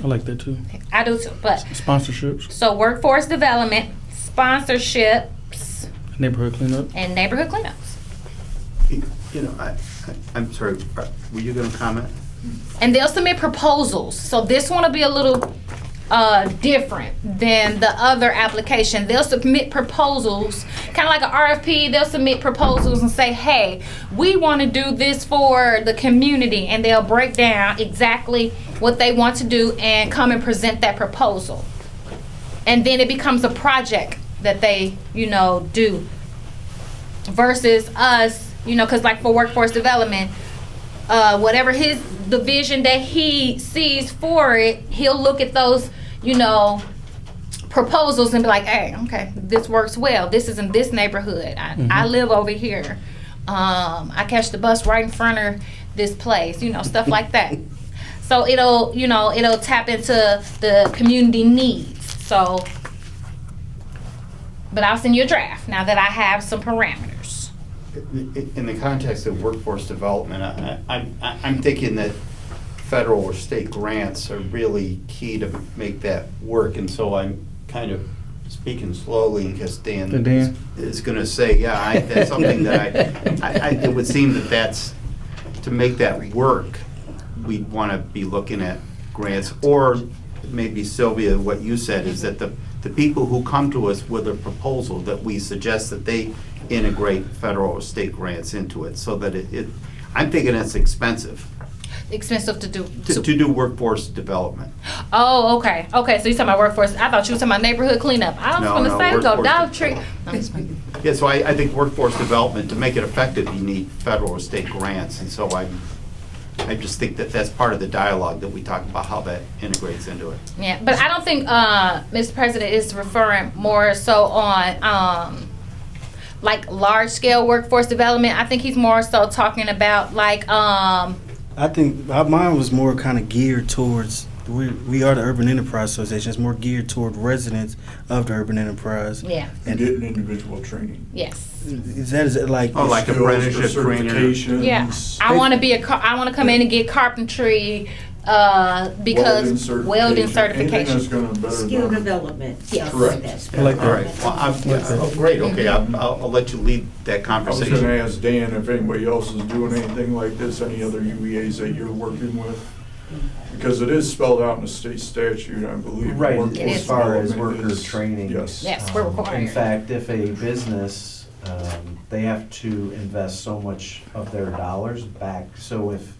I like that too. I do too, but. Sponsorships, So workforce development, sponsorships, neighborhood cleanup. and neighborhood cleanups. You know, I'm sorry, were you going to comment? And they'll submit proposals. So this one will be a little different than the other application. They'll submit proposals, kind of like an RFP. They'll submit proposals and say, hey, we want to do this for the community. And they'll break down exactly what they want to do and come and present that proposal. And then it becomes a project that they, you know, do. Versus us, you know, because like for workforce development, whatever the vision that he sees for it, he'll look at those, you know, proposals and be like, hey, okay, this works well. This is in this neighborhood. I live over here. I catch the bus right in front of this place, you know, stuff like that. So it'll tap into the community needs. So, but I'll send you a draft now that I have some parameters. In the context of workforce development, I'm thinking that federal or state grants are really key to make that work, and so I'm kind of speaking slowly because Dan is going to say, yeah, that's something that it would seem that's, to make that work, we'd want to be looking at grants, or maybe Sylvia, what you said is that the people who come to us with a proposal, that we suggest that they integrate federal or state grants into it, so that I'm thinking it's expensive. Expensive to do. To do workforce development. Oh, okay. Okay, so you're talking about workforce. I thought you were talking about neighborhood cleanup. I was going to say, go Dollar Tree. Yeah, so I think workforce development, to make it effective, you need federal or state grants, and so I just think that that's part of the dialogue that we talk about, how that integrates into it. Yeah, but I don't think Mr. President is referring more so on like large scale workforce development. I think he's more so talking about like I think mine was more kind of geared towards, we are the Urban Enterprise Association. It's more geared toward residents of the urban enterprise. Yeah. And getting individual training. Yes. Is that like? Oh, like Skills, apprenticeship the trainer. certifications. Yeah. I want to come in and get carpentry Because welding Anything that's certification. gonna better. Skill the- development, Yes. stuff like Correct. that. I like All right, well, oh, great, okay, I'll let you lead that I was gonna conversation. ask Dan if anybody else is doing anything like this, any other UEAs that you're working with? Because it is spelled out in the state statute, I believe. Right, Workforce It is. as far as development worker is- training. Yes. Yes, we're required. In fact, if a business, they have to invest so much of their dollars back. So if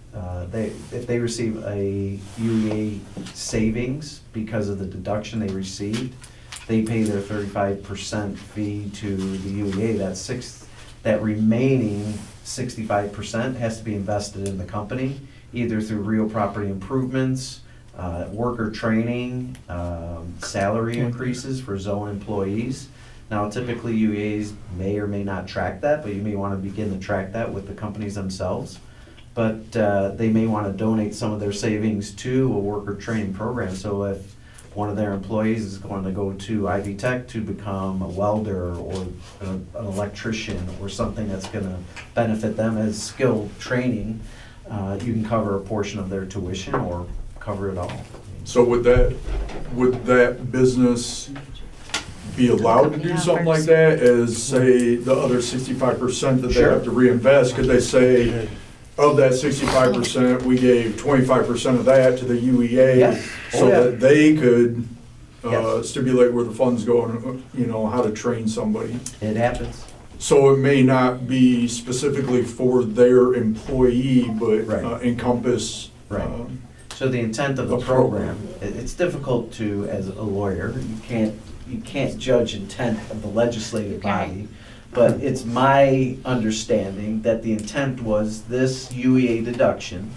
they receive a UEA savings because of the deduction they received, they pay their 35% fee to the UEA. That remaining 65% has to be invested in the company, either through real property improvements, worker training, salary increases for zone employees. Now, typically UEAs may or may not track that, but you may want to begin to track that with the companies themselves. But they may want to donate some of their savings to a worker training program. So if one of their employees is going to go to Ivy Tech to become a welder or an electrician or something that's going to benefit them as skill training, you can cover a portion of their tuition or cover it all. So would that business be allowed to do something like that as, say, the other 65% that they Sure. have to reinvest? Could they say, of that 65%, we gave 25% of that to the UEA? Yeah. Oh, So yeah. that they could Yes. stipulate where the funds go and, how to train somebody? It happens. So it may not be specifically for their employee, but Right. encompass. Right. So the intent of the The program. program, it's difficult to, as a lawyer, you can't judge intent of the legislative You can't. body. But it's my understanding that the intent was this UEA deduction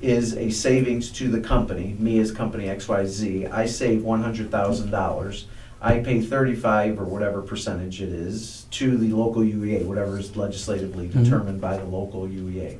is a savings to the company, me as company XYZ. I save $100,000. I pay 35 or whatever percentage it is to the local UEA, whatever is legislatively determined by the local UEA.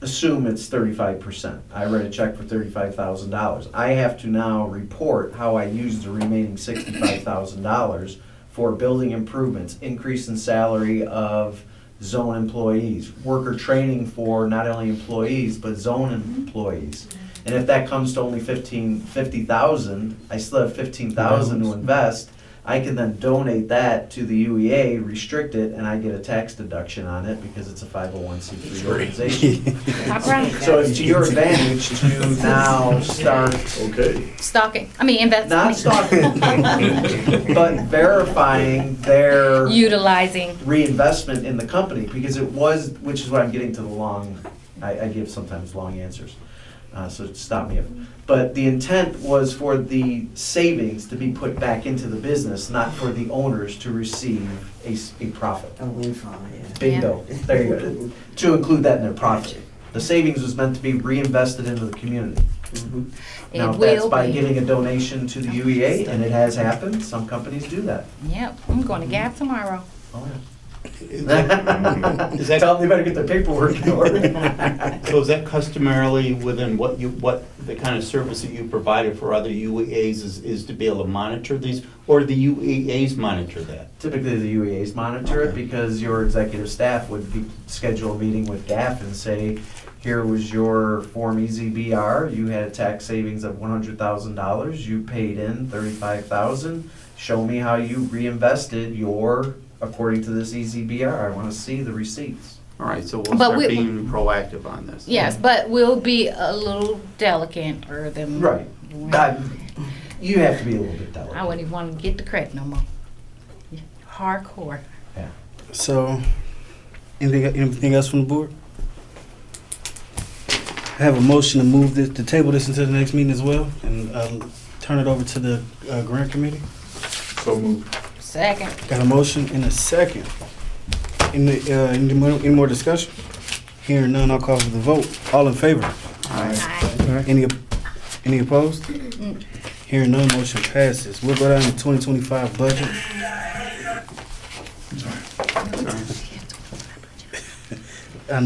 Assume it's 35%. I write a check for $35,000. I have to now report how I used the remaining $65,000 for building improvements, increase in salary of zone employees, worker training for not only employees, but zone employees. And if that comes to only 50,000, I still have 15,000 to invest. I can then donate that to the UEA, restrict it, and I get a tax deduction on it because it's a 501c3 organization. All right. So it's to your advantage to now start Okay. Stalking, invest. not stalking, but verifying their Utilizing. reinvestment in the company, because it was, which is what I'm getting to the long, I give sometimes long answers, so stop me if. But the intent was for the savings to be put back into the business, not for the owners to receive a profit. A windfall, yeah. Bingo, there you go, to include that in their profit. The savings was meant to be reinvested into the community. Now, It if that's will by be. giving a donation to the UEA, and it has happened, some companies do that. Yep, I'm going to Gap tomorrow. Oh, Is yeah. that- Tell them they better get their paperwork in order. So is that customarily within what the kind of service that you provided for other UEAs is to be able to monitor these, or do the UEAs monitor that? Typically, the UEAs monitor it because your executive staff would schedule a meeting with GAF and say, here was your Form EZBR, you had a tax savings of $100,000, you paid in $35,000, show me how you reinvested according to this EZBR, I want to see the receipts. All right, so we'll But start we- being proactive on this. Yes, but we'll be a little delicate than. Right. You have to be a little bit I delicate. wouldn't even want to get the credit no more. Hardcore. So, anything else from the board? I have a motion to move this, to table this into the next meeting as well, and turn it over to the grant committee. So moved. Second. Got a motion and a second. Any more discussion? Hearing none, I'll call for the vote. All in favor? Aye. Any opposed? Hearing none, motion passes. We'll go down to 2025 budget. I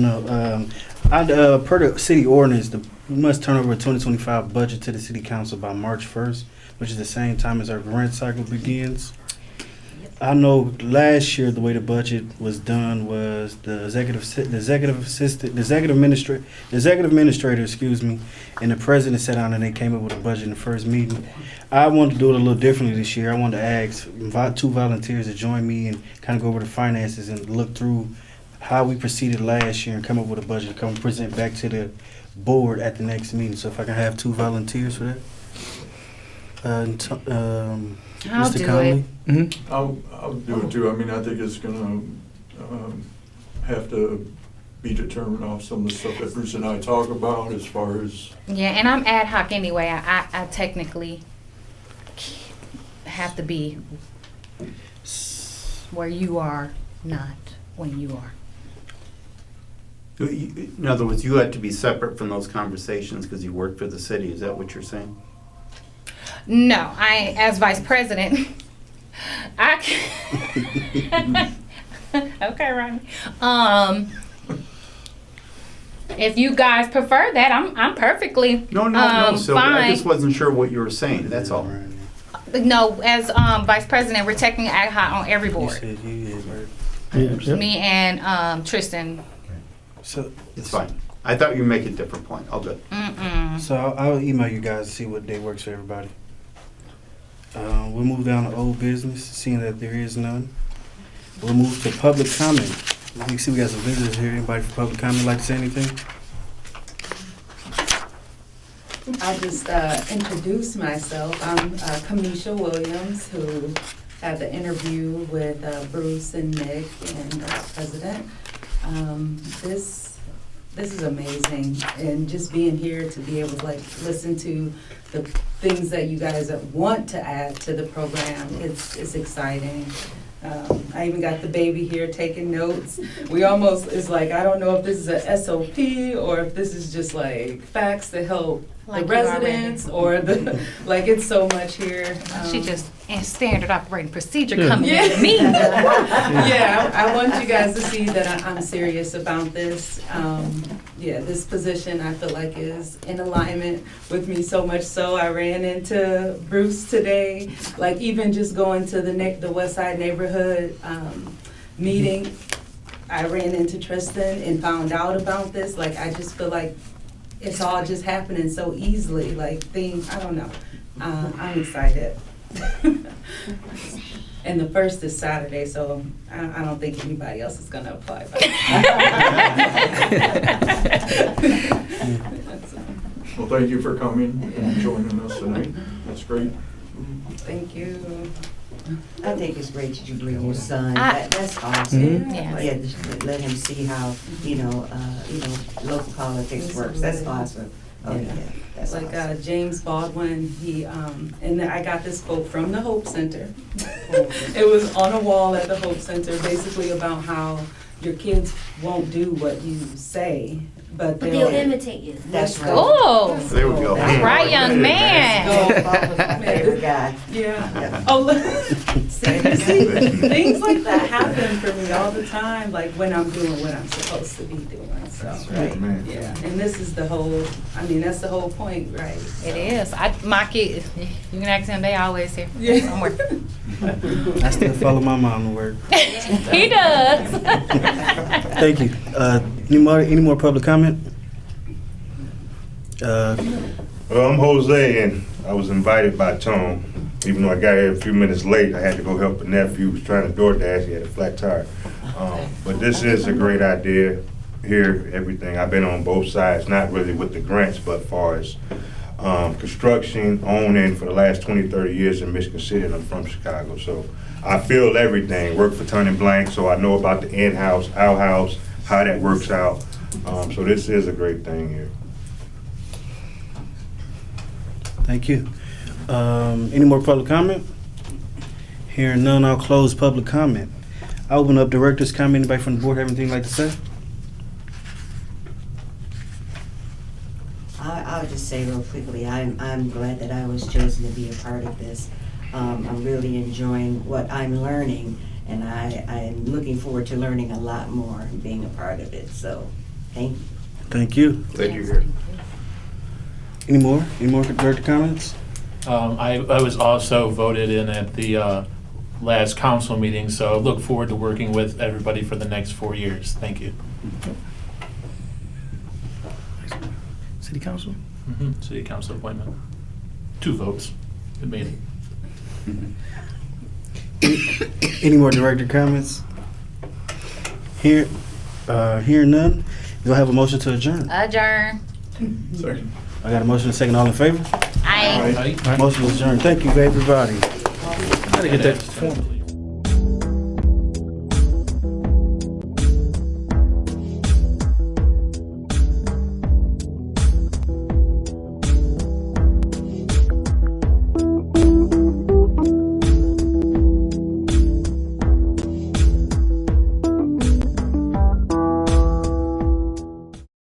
know. Per the city ordinance, we must turn over a 2025 budget to the city council by March 1st, which is the same time as our grant cycle begins. I know last year the way the budget was done was the executive administrator, excuse me, and the president sat down and they came up with a budget in the first meeting. I wanted to do it a little differently this year. I wanted to ask 2 volunteers to join me and kind of go over the finances and look through how we proceeded last year and come up with a budget to come present back to the board at the next meeting. So if I can have 2 volunteers for that. I'll Mr. do Conley? it. I'll do it too. I mean, I think it's gonna have to be determined off some of the stuff that Bruce and I talk about as far as, Yeah, and I'm ad hoc anyway. I technically have to be where you are, not when you are. In other words, you had to be separate from those conversations because you work for the city. Is that what you're saying? No, as vice president, I okay, Ronnie. If you guys prefer that, I'm perfectly No, Sylvia. I fine. just wasn't sure what you were saying. That's all. No, as vice president, we're technically ad hoc on every You board. said you, right? Yeah. Me and Tristan. So, It's fine. I thought you were making a different point. All good. So I'll email you guys to see what day works for everybody. We'll move down to old business, seeing that there is none. We'll move to public comment. You see we got some visitors here. Anybody for public comment like to say anything? I'll just introduce myself. I'm Kamisha Williams, who had the interview with Bruce and Nick and the president. This is amazing, and just being here to be able to listen to the things that you guys want to add to the program. It's exciting. I even got the baby here taking notes. It's like, I don't know if this is a SOP or if this is just like facts to help Like the you residents or the, like it's so much here. She just and standard operating procedure Yeah. coming Yeah. at me. Yeah, I want you guys to see that I'm serious about this. Yeah, this position I feel like is in alignment with me so much so I ran into Bruce today, like even just going to the West Side neighborhood meeting. I ran into Tristan and found out about this. Like I just feel like it's all just happening so easily. Like things, I don't know. I'm excited. And the first is Saturday, so I don't think anybody else is gonna apply. well, thank you for coming and joining us tonight. That's great. Thank you. I think it's great that you bring your son. I- That's awesome. Yeah. Yeah, just let him see how, local politics works. That's awesome. Oh, yeah, that's Like awesome. James Baldwin, he, and I got this quote from the Hope Center. It was on a wall at the Hope Center, basically about how your kids won't do what you say, but They'll imitate you. That's right. Oh, There we go. that's right, young man. Bald was my favorite guy. Yeah. Oh, look. See, things like that happen for me all the time, like when I'm doing what I'm supposed to be doing, so. Right. Yeah, and this is the whole, that's the whole point, right? It is. My kids, you can ask them, they always here. Yeah. Somewhere. I still follow my mom to work. He does. Thank you. Any more public comment? Well, I'm Jose, and I was invited by Tom. Even though I got here a few minutes late, I had to go help a nephew who was trying to DoorDash. He had a flat tire. But this is a great idea here, everything. I've been on both sides, not really with the grants, but as far as construction, owning for the last 20, 30 years in Michigan City, and I'm from Chicago. So I feel everything, work for Turning Blank, so I know about the in-house, out-house, how that works out. So this is a great thing here. Thank you. Any more public comment? Hearing none, I'll close public comment. I'll open up director's comment. Anybody from the board have anything like to say? I'll just say real quickly, I'm glad that I was chosen to be a part of this. I'm really enjoying what I'm learning, and I'm looking forward to learning a lot more and being a part of it, so thank you. Thank you. Glad you're here. Any more? Any more director comments? I was also voted in at the last council meeting, so I look forward to working with everybody for the next 4 years. Thank you. City council? City council appointment. 2 votes. It made it. Any more director comments? Hearing none, you'll have a motion to adjourn. Adjourn. Second. I got a motion and a second. All in favor? Aye. Motion is adjourned. Thank you, everybody. Gotta get that form.